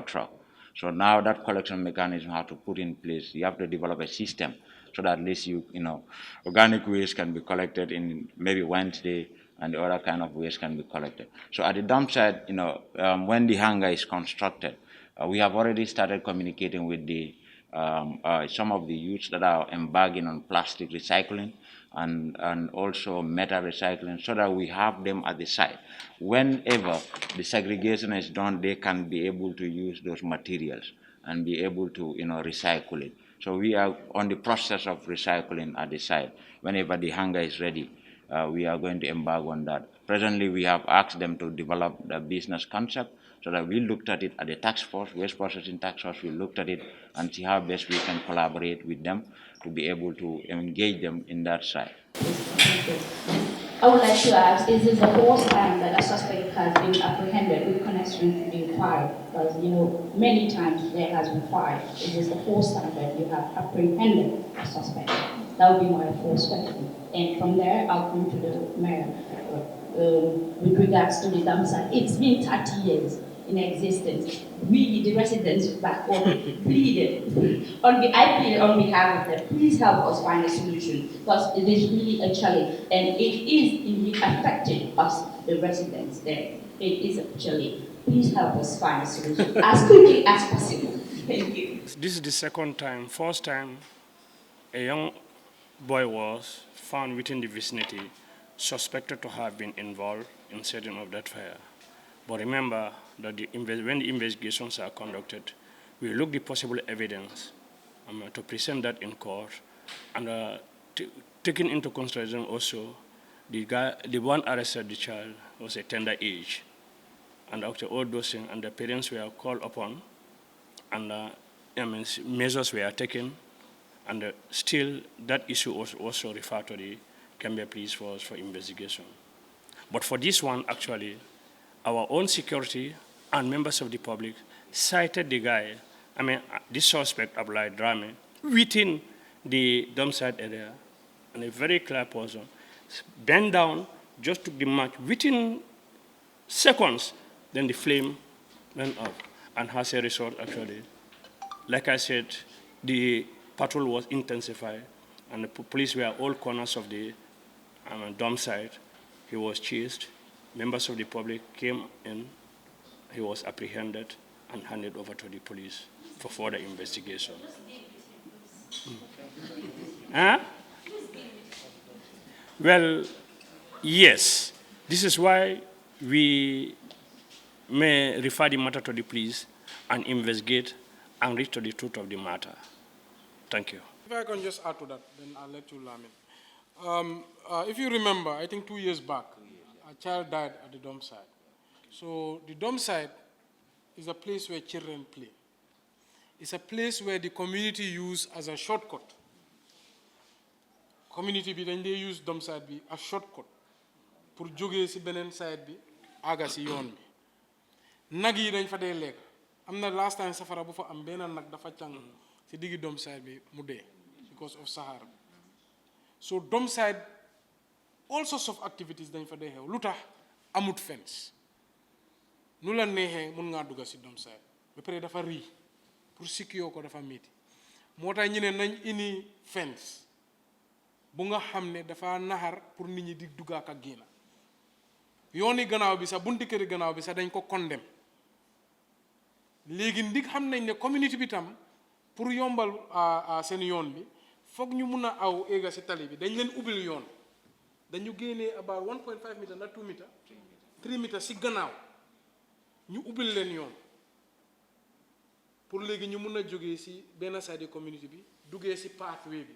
truck. So now that collection mechanism has to put in place. You have to develop a system so that at least you know, organic waste can be collected in maybe Wednesday and the other kind of waste can be collected. So at the dump site, you know, when the hangar is constructed, we have already started communicating with the some of the youths that are embarking on plastic recycling and also metal recycling so that we have them at the site. Whenever the segregation is done, they can be able to use those materials and be able to, you know, recycle it. So we are on the process of recycling at the site. Whenever the hangar is ready, we are going to embark on that. Presently, we have asked them to develop the business concept so that we looked at it at the task force, waste processing task force, we looked at it and see how best we can collaborate with them to be able to engage them in that side. I would like to ask, is this the first time that a suspect has been apprehended with connection to the fire? Because, you know, many times there has been fire. Is this the first time that you have apprehended a suspect? That would be my first question. And from there, I'll come to the mayor. With regards to the dump site, it's been 30 years in existence. We, the residents back home, pleaded. I pleaded on behalf of them, please help us find a solution, because it is really a challenge, and it is indeed affecting us, the residents there. It is a challenge. Please help us find a solution as quickly as possible. Thank you. This is the second time. First time, a young boy was found within the vicinity, suspected to have been involved in setting of that fire. But remember that when the investigations are conducted, we look the possible evidence to present that in court, and taking into consideration also the one arrested, the child, was a tender age. And after all those things, and the parents were called upon, and measures were taken, and still that issue was also referred to the Gambia Police Force for investigation. But for this one, actually, our own security and members of the public cited the guy, this suspect, Abdullah Drame, within the dump site area, and a very clear person, bent down, just took the match. Within seconds, then the flame went up. And as a result, actually, like I said, the patrol was intensified, and the police were all corners of the dump site. He was chased. Members of the public came in. He was apprehended and handed over to the police for further investigation. Huh? Well, yes. This is why we may refer the matter to the police and investigate and reach to the truth of the matter. Thank you. If I can just add to that, then I'll let you, Lamin. If you remember, I think 2 years back, a child died at the dump site. So the dump site is a place where children play. It's a place where the community use as a shortcut. Community bi dañ dey use dump site bi as shortcut pour jógee si beneen side bi aga si yoon bi. Nag yi dañ fa dee lekk am na last time safara bu fa am benn nag dafa càng si diggi dom side bi mu dee because of Sahara. So dom side all sorts of activities dañ fa dee xew lu tax amut fence nu la neexee mun ngaa dugga si dom side ba pare dafa rii pour secure ko dafa métti moo tax ñu ne nañ ini fence bu nga xam ne dafa naxar pour nit ñi di duggaak ak génn yooni gannaaw bi sax bunti këri gannaaw bi sax dañ ko condemn léegi ndig xam nañ ne community bi tam pour yombal seen yoon bi foog ñu mun a aw éega si tali bi dañ leen ubbil yoon dañu génnee about 1.5 meter na 2 meter 3 meter si gannaaw ñu ubbil leen yoon pour léegi ñu mun a jógee si benn side community bi duggee si pathway bi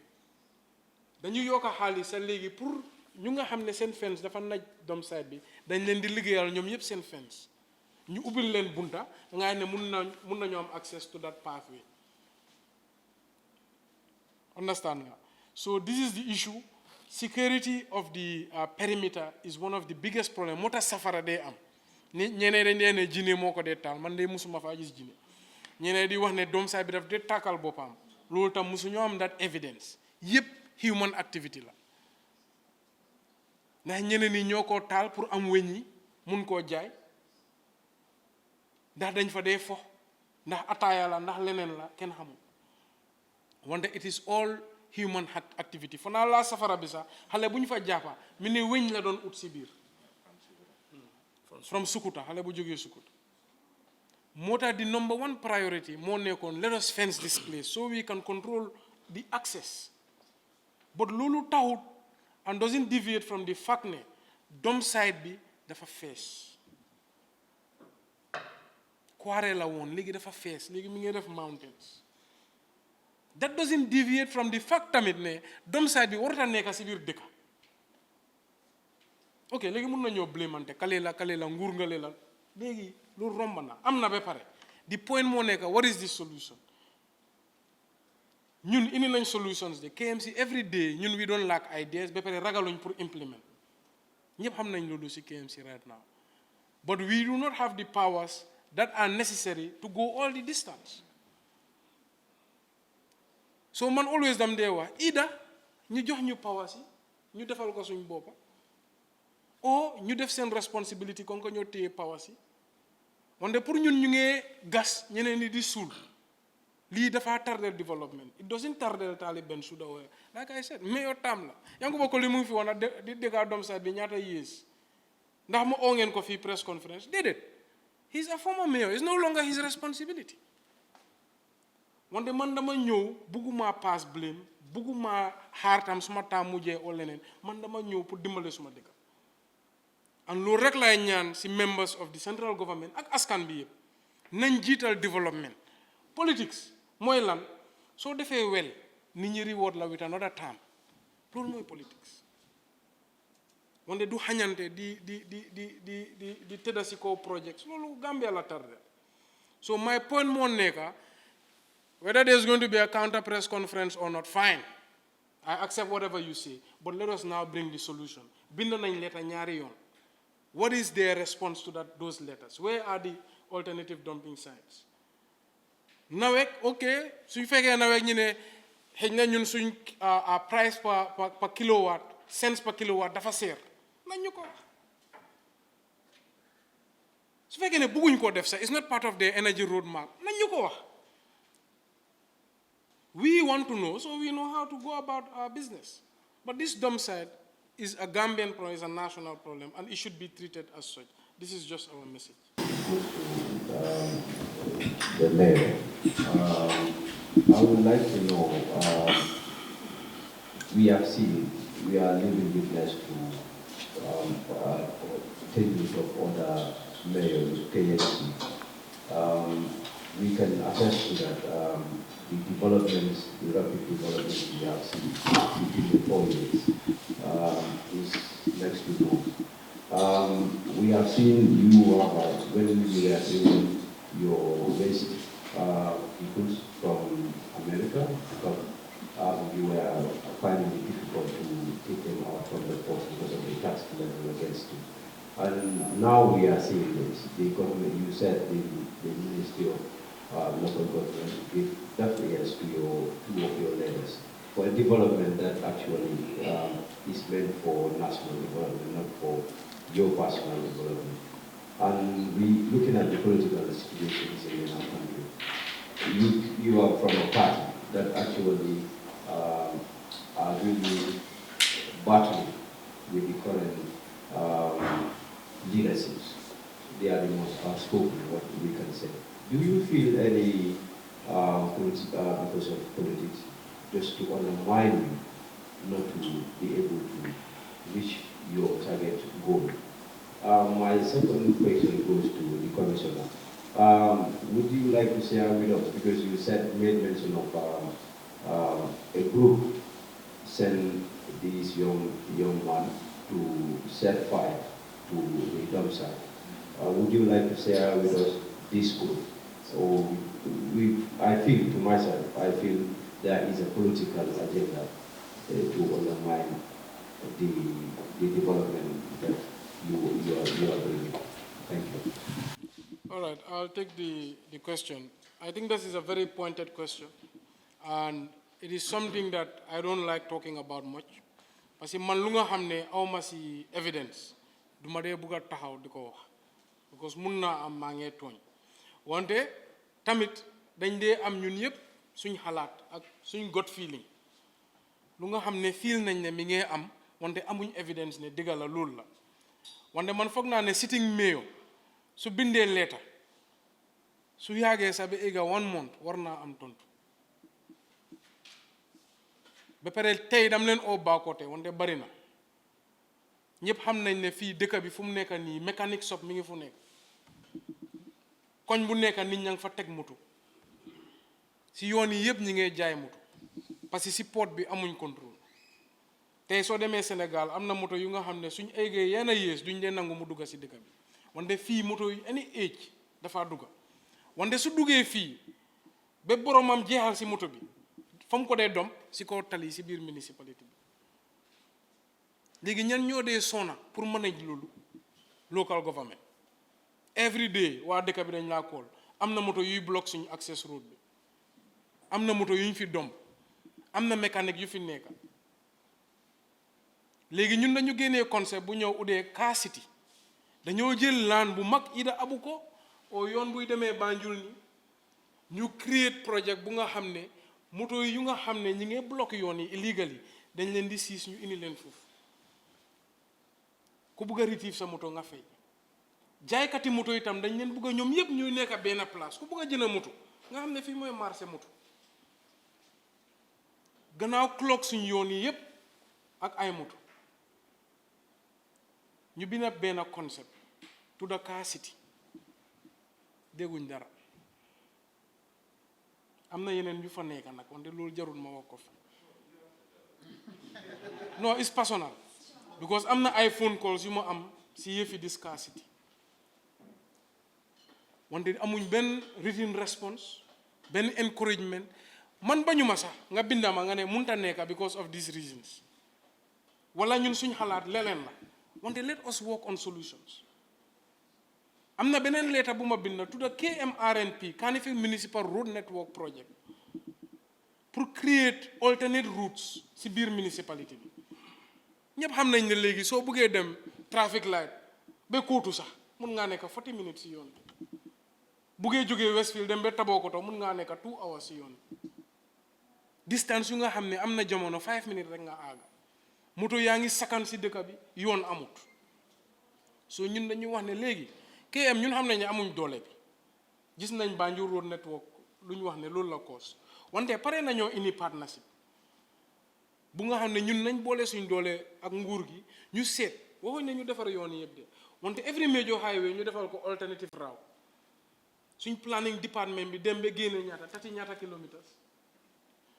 dañu yokk a xaalis sa léegi pour ñu nga xam ne seen fence dafa naj dom side bi dañ leen di liggéeyal ñoom yëpp seen fence ñu ubbil leen bunta nga ne mun nañu am access to that pathway. Understand nga? So this is the issue. Security of the perimeter is one of the biggest problems. Moo tax safara dee am ñeneen dañ dee ne jine moo ko dee taal man de musuma faa gis jine ñeneen di wax ne dom side bi daf dee tàkkal boppam loolu tam musuñoo am that evidence yëpp human activity la ndax ñeneen ñi ñoo koo taal pour am weñ yi mun koo jaay ndax dañ fa dee fo ndax ataaya la ndax leneen la kenn xamul wante it is all human activity fa naa laa safara bi sax xale bu ñu fa jàppa mi ne weñ la doon ut si biir from Sukuta xale bu jógee Sukuta moo tax the number one priority moo nekkoon let us fence this place so we can control the access but loolu taxut and doesn't deviate from the fact ne dom side bi dafa fees quarry la woon léegi dafa fees léegi mi ngi def mountains that doesn't deviate from the fact tamit ne dom side bi warut a nekk si biir dëkk ok léegi mun nañoo blémante kale la nguur nga la léegi lu romb na am na ba pare the point moo nekk what is the solution ñun indi nañ solutions de KMC every day ñun we don't lack ideas ba pare ragaluñ pour implement ñëpp xam nañ loolu si KMC right now but we do not have the powers that are necessary to go all the distance so man always dam dee wax either ñu jox ñu powers yi ñu defal ko suñ boppa o ñu def seen responsibility kon ko ñoo téye powers yi wante pour ñun ñu ngee gas ñeneen ñi di suul lii dafa tardel development it doesn't tardel taali benn suda wooye like I said mayor tam la yaa ngi ko li mu ngi fi woon di dégga dom side bi ñaata yées ndax ma oo ngeen ko fii press conference déedéet he's a former mayor it's no longer his responsibility wante man dama ñëw bugguma pass blame bugguma xaar tam suma taam mujjee oo leneen man dama ñëw pour dimbale suma dëkk and loolu rek lay ñaan si members of the central government ak askan bi yëpp nañ jiital development politics mooy lan soo defee wel nit ñi reward la with another term loolu mooy politics wante du xañante di tëdda si kaw projects loolu Gambia la tardé so my point moo nekka whether there's going to be a counter press conference or not fine I accept whatever you say but let us now bring the solution bind nañ letter ñaari yoon what is their response to those letters where are the alternative dumping sites nawek ok suñ fekkee nawek ñu ne xëy na ñun suñ price per kilowatt cents per kilowatt dafa seer nañ ñu ko wax su fekkee ne bëgguñ koo def sax it's not part of their energy roadmap nañ ñu ko wax we want to know so we know how to go about our business but this dump site is a Gambian problem, it's a national problem and it should be treated as such. This is just our message. The mayor, I would like to know, we are living witness to changes of other mayors, KMC. We can attest to that the developments, the rapid developments we have seen within the 4 years is next to none. We have seen you when we are doing your waste vehicles from America, because you were finding it difficult to take them out from the port because of the tax level against you. And now we are seeing this. The government, you said the Ministry of Local Government to give that ears to two of your leaders for a development that actually is meant for national development, not for your personal development. And we, looking at the political situations in our country, you are from a party that actually are really battling with the current leaderships. They are the most outspoken, what we can say. Do you feel any, because of politics, just to undermine you, not to be able to reach your target goal? My second question goes to the Commissioner. Would you like to share with us, because you made mention of a group send these young men to set fire to the dump site. Would you like to share with us this group? So I feel, to myself, I feel there is a political agenda to undermine the development that you are bringing. Thank you. All right, I'll take the question. I think this is a very pointed question, and it is something that I don't like talking about much. Parce que man lu nga xamné awma ci evidence duma dé bëgga taxaw diko wax because mun na am ma ngé togn wante tamit dañ dé am ñun yépp suñ xalaat ak suñ gut feeling lu nga xamné feel nañ né mi ngé am wante amuñ evidence né digal la lool la wante man fogg na né sitting mayor su bindé letter su yagé sa be ega 1 month warna am tontu ba pare tey dam leen oo baakote wante bari na ñëpp xam nañ ne fii dëkk bi fu mu nekk nii mécanique shop mi ngi fu nekk koñ bu nekk nit ña nga fa teg moto si yoon yi yëpp ñi ngay jaay moto parce que si port bi amuñ contrôle tey soo demee Sénégal am na moto yu nga xam ne suñ eggee yenn yées duñ dee nangu mu dugga si dëkk bi wante fii moto yu any age dafa dugga wante su duggee fii ba boromam jeexal si moto bi fam ko dee dom si ko tali si biir municipalité bi léegi ñan ñoo dee sona pour manage loolu local government every day waa dëkk bi dañ laa kool am na moto yuy block suñu access road bi am na moto yuñ fi dom am na mécanique yu fi nekk léegi ñun dañu génnee concept bu ñëw udee Car City dañoo jël laan bu mag ida abu ko oo yoon buy demee Banjul ni ñu create project bu nga xam ne moto yu nga xam ne ñi ngi bloqué yoon yi illegal yi dañ leen di siis ñu indi leen foofu ku bëgg a retrieve sa moto nga fay jaaykati moto itam dañ leen bëgg a ñoom yépp ñuy nekk benn place ku bëgg a jënd moto nga xam ne fii mooy marché moto gannaaw clock suñu yoon yi yépp ak ay moto ñu bina benn concept tudda Car City dégguñ dara am na yeneen yu fa nekk nag wante loolu jarul ma wax ko fi non it's personal because am na ay phone calls yu ma am si yëfi this Car City wante amuñ benn written response benn encouragement man bañu ma sax nga bindama nga ne munta nekk because of these reasons wala ñun suñ xalaat leneen la wante let us work on solutions am na beneen leeta bu ma bind tudda KMRNP Kanifing Municipal Road Network Project pour create alternate routes si biir municipalité bi ñëpp xam nañ ne léegi soo bëggee dem traffic light ba Kootu sax mun ngaa nekk 40 minutes si yoon buggee jógee Westfield dem ba Tabokoto mun ngaa nekk 2 hours si yoon distance yu nga xam ne am na jamono 5 minutes rek nga àgga moto yaa ngi sakkan si dëkk bi yoon amut soo ñun dañuy wax ne léegi KM ñun xam nañ ne amuñ doole bi gis nañ Banjul Road Network lu ñu wax ne loolu la cause wante pare nañoo indi partnership bu nga xam ne ñun nañ boole suñ doole ak nguur gi ñu seet waxuñ ne ñu defar yoon yëpp de wante every major highway ñu defal ko alternative route suñ planning department bi dem ba génne ñaata kilomètres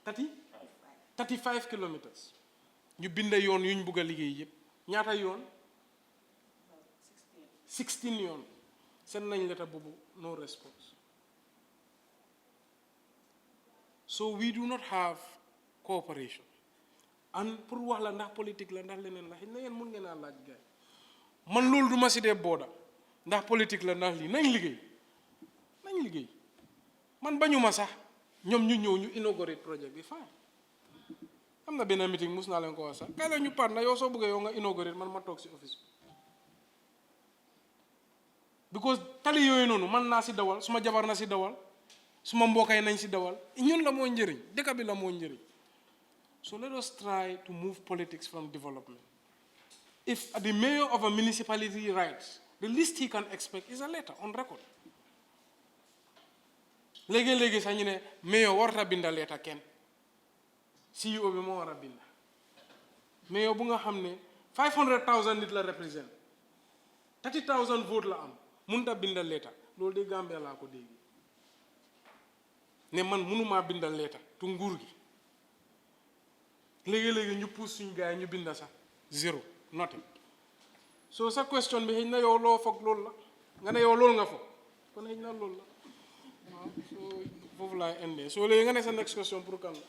35 kilomètres ñu bind yoon yuñ bugg a liggéey yëpp ñaata yoon 16 yoon seen nañ leta boobu no response so we do not have cooperation and pour wax la ndax politique la ndax leneen la xëy na yéen mun ngeen a laaj gaay man loolu du ma si dee booda ndax politique la ndax lii nañ liggéey man bañuma sax ñoom ñu ñëw ñu inaugurate project bi fine am na benn meeting mus naa leen ko wax sax kay la ñu partner yow soo bëggee yow nga inaugurate man ma toog si office because tali yooyu noonu man naa si dawal suma jabar na si dawal suma mbokkay nañ si dawal ñun la moo njëriñ dëkk bi la moo njëriñ. So let us try to move politics from development. If the mayor of a municipality writes, the least he can expect is a letter on record. Léegi sax ñu ne mayor warta binda letter kenn CEO bi moo war a binda mayor bu nga xam ne 500,000 nit la represent 30,000 vote la am mënut a binda letter loolu de Gambia laa ko dégg ne man mënumaa binda letter tu nguur gi léegi ñu pousse suñu gars yi ñu binda sax zéro nothing so sa question bi xëy na yow loo foog loolu la nga ne yow loolu nga foog kon xëy na loolu la waaw so foofu laay endee so léegi nga ne sa next question pour kan la.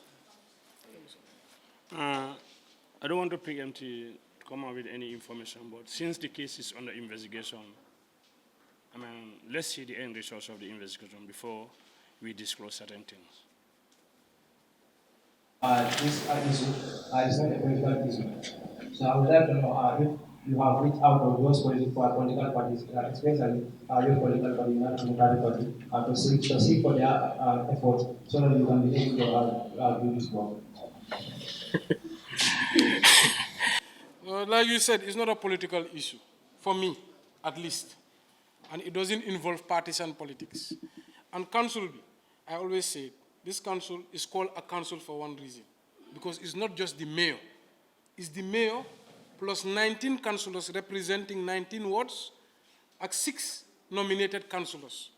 I don't want to preempt to come up with any information, but since the case is under investigation, I mean, let's see the end result of the investigation before we disclose certain things. This issue is not a political issue. So I would like to know if you have reached out to those political parties, especially your political party, not Democratic Party, to seek for their efforts so that you can be able to do this work. Like you said, it's not a political issue, for me, at least. And it doesn't involve partisan politics. And council, I always say, this council is called a council for one reason, because it's not just the mayor. It's the mayor plus 19 councillors representing 19 wards and 6 nominated councillors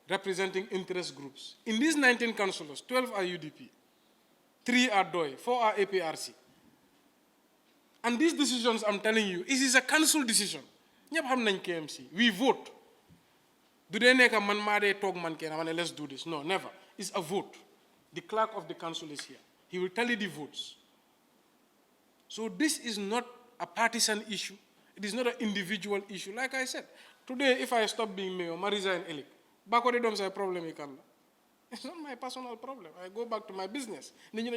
representing interest groups. In these 19 councillors, 12 are UDP, 3 are DOI, 4 are APRC. And these decisions, I'm telling you, it is a council decision. ñëpp xam nañ KMC. We vote. Do they make a man made talk man let's do this? No, never. It's a vote. The clerk of the council is here. He will tell you the votes. So this is not a partisan issue. It is not an individual issue. Like I said, today if I stop being mayor, I resign elect. Back when they don't say a problem, it's not my personal problem. I go back to my business. End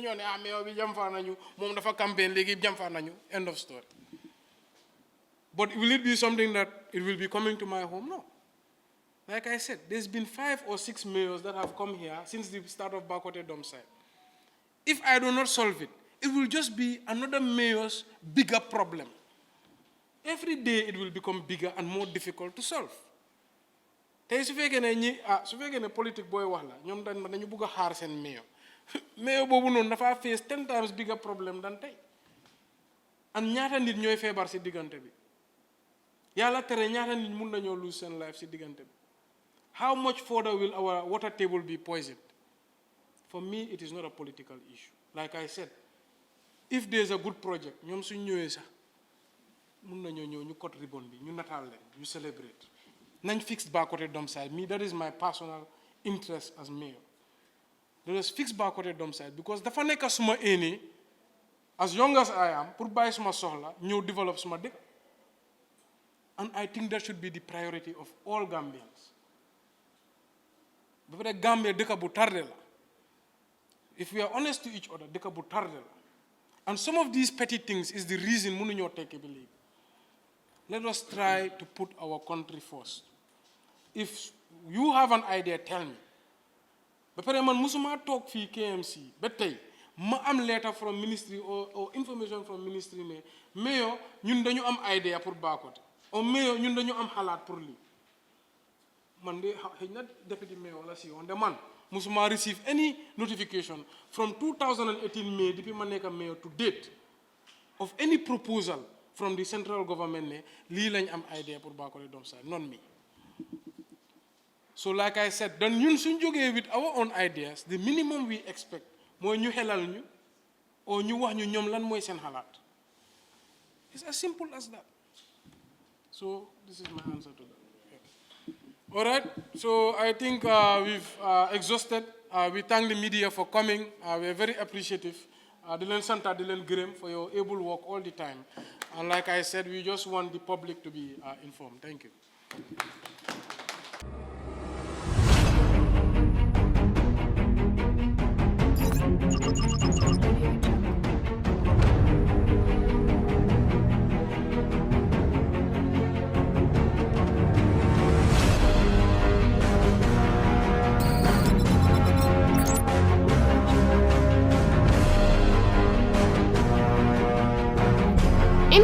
of story. But will it be something that it will be coming to my home? No. Like I said, there's been 5 or 6 mayors that have come here since the start of Bakote Domside. If I do not solve it, it will just be another mayor's bigger problem. Every day it will become bigger and more difficult to solve. Tey su fekkee ne ñi su fekkee ne politique booy wax la ñoom dañu bëgg a xaar seen mayor mayor boobu noonu dafa face 10 times bigger problem than tey and ñaata nit ñooy feebar si diggante bi yàlla tere ñaata nit mun nañoo lose seen life si diggante bi how much further will our water table be poisoned? For me, it is not a political issue. Like I said, if there's a good project ñoom suñ ñëwee sax mun nañoo ñëw ñu cut ribbon bi ñu nataal leen ñu celebrate nañ fix Bakote Domside. Me, that is my personal interest as mayor. Let us fix Bakote Domside because dafa nekk suma éene as young as I am pour bàyyi suma soxla ñëw develop suma dëkk. And I think that should be the priority of all Gambians. Ba pare Gambia dëkk bu tardé la. If we are honest to each other, dëkk bu tardé la. And some of these petty things is the reason mënuñoo tekki bi léegi. Let us try to put our country first. If you have an idea, tell me. Ba pare man musuma toog fii KMC ba tey ma am letter from ministry or information from ministry ne mayor ñun dañu am idea pour Bakote or mayor ñun dañu am xalaat pour lii man de xëy na deputy mayor la si yoon de man musuma receive any notification from 2018 May depuis ma nekk mayor to date of any proposal from the central government ne lii lañ am idea pour Bakote Domside, not me. So like I said, then ñun suñ jógee with our own ideas, the minimum we expect mooy ñu xelal ñu or ñu wax ñu ñoom lan mooy seen xalaat. It's as simple as that. So this is my answer to that. Yeah. All right, so I think we've exhausted. We thank the media for coming. We're very appreciative. Di leen sant di leen gërëm for your able work all the time. And like I said, we just want the public to be informed. Thank you.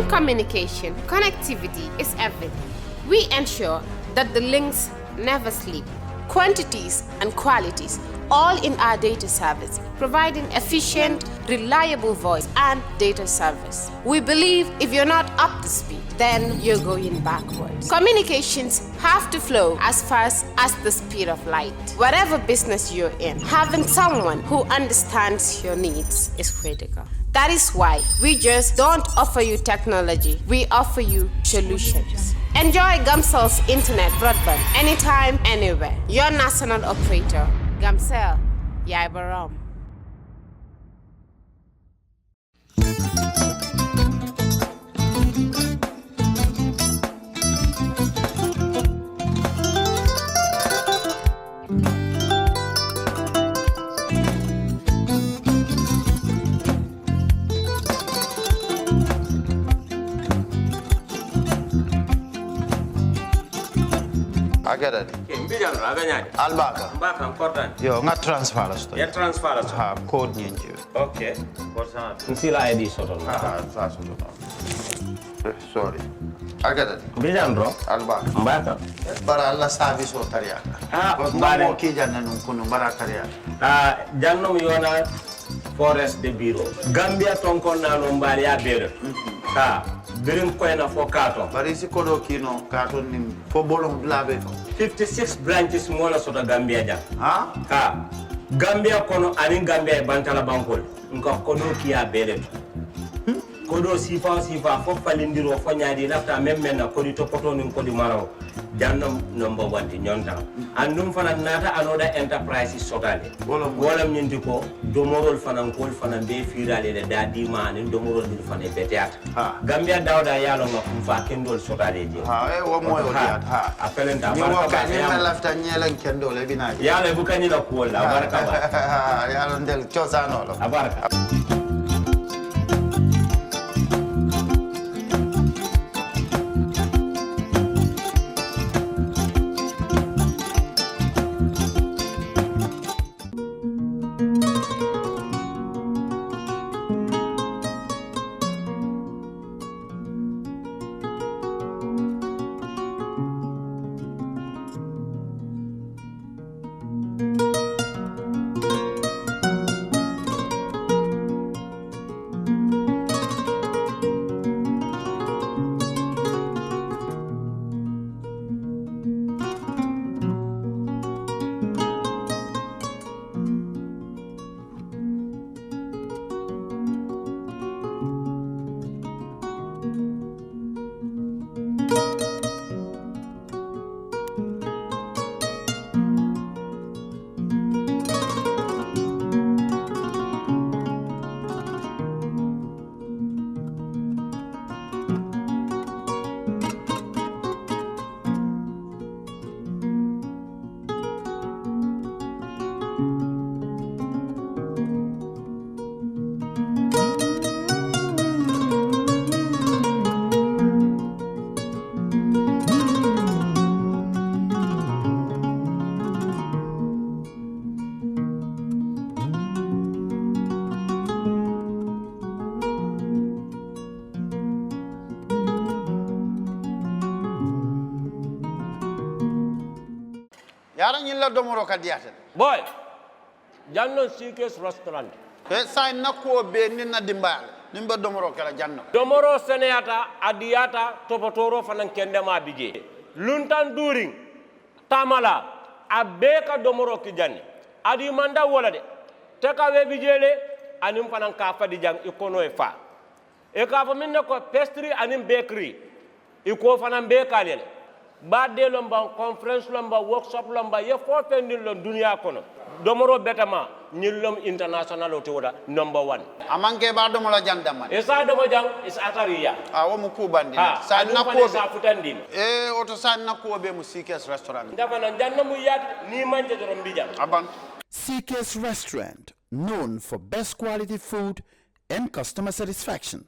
communication, connectivity is everything. We ensure that the links never sleep. Quantities and qualities, all in our data service, providing efficient, reliable voice and data service. We believe if you're not up to speed, then you're going backwards. Communications have to flow as fast as the speed of light. Whatever business you're in, having someone who understands your needs is critical. That is why we just don't offer you technology, we offer you solutions. Enjoy Gamcel's internet broadband anytime, anywhere. Your national operator, Gamcel, Yaibaram. I get it. Albaka. Mbaka important. Yo, nga transfer la sto. Ya transfer la sto. Ha, code nyinji. Okay. Kosa. Nsila ID soto. Ah, sa soto. Sorry. I get it. Bijan bro. Albaka. Mbaka. Bara alla service o tariya. Ah, mbare mo ki janna nun kunu bara tariya. Ah, janno mi yona forest de bureau. Gambia tonkon na no mbari ya bere. Ha. Birim koyna fo kato. Bari si kodo kino kato ni fo bolong blabe to. 56 branches mola sota Gambia jam. Ha? Ha. Gambia kono ani Gambia bantala bankol. Nko kono kiya bere to. Kodo sifa fo falindiro fo nyaadi lafta même na kodi to poto nin kodi maraw jannam number 1 di nyonta andum fana nata anoda enterprise sotale wolam nyindi ko domorol fana kol fana be firale de dadi ma ni domorol di fana be teat Gambia dawda yalo ngam fa kendol sotale je ha e wo moyo diat ha apelenta ni wo ka ni lafta nyelen kendol e binaji yalo bu kanyi la ko la baraka ba yalo ndel ciosano lo abaraka. Yara nyilla domoro ka diate. Boy, janno CK's restaurant. E sai nakko be ninna dimbale. Nimba domoro kala janno. Domoro seneyata adiyata topotoro fanan kende ma bije. Luntan during tamala abeka domoro ki janni. Adi manda wala de. Teka we bijele anim fanan ka fadi jang ikono e fa. E ka fa minne ko pastry anim bakery. Iko fanan bekalele. Badde lomba conference lomba workshop lomba ye fo pendin lon dunia kono domoro betama nyillom international o tewoda number 1 amanke ba domola jandam man esa domo jang is atariya wo mu kubandi sa nakko sa futandin oto sa nakko be mu CK's restaurant dafa nan janna mu yat ni manje dorom bijam aban CK's restaurant, known for best quality food and customer satisfaction.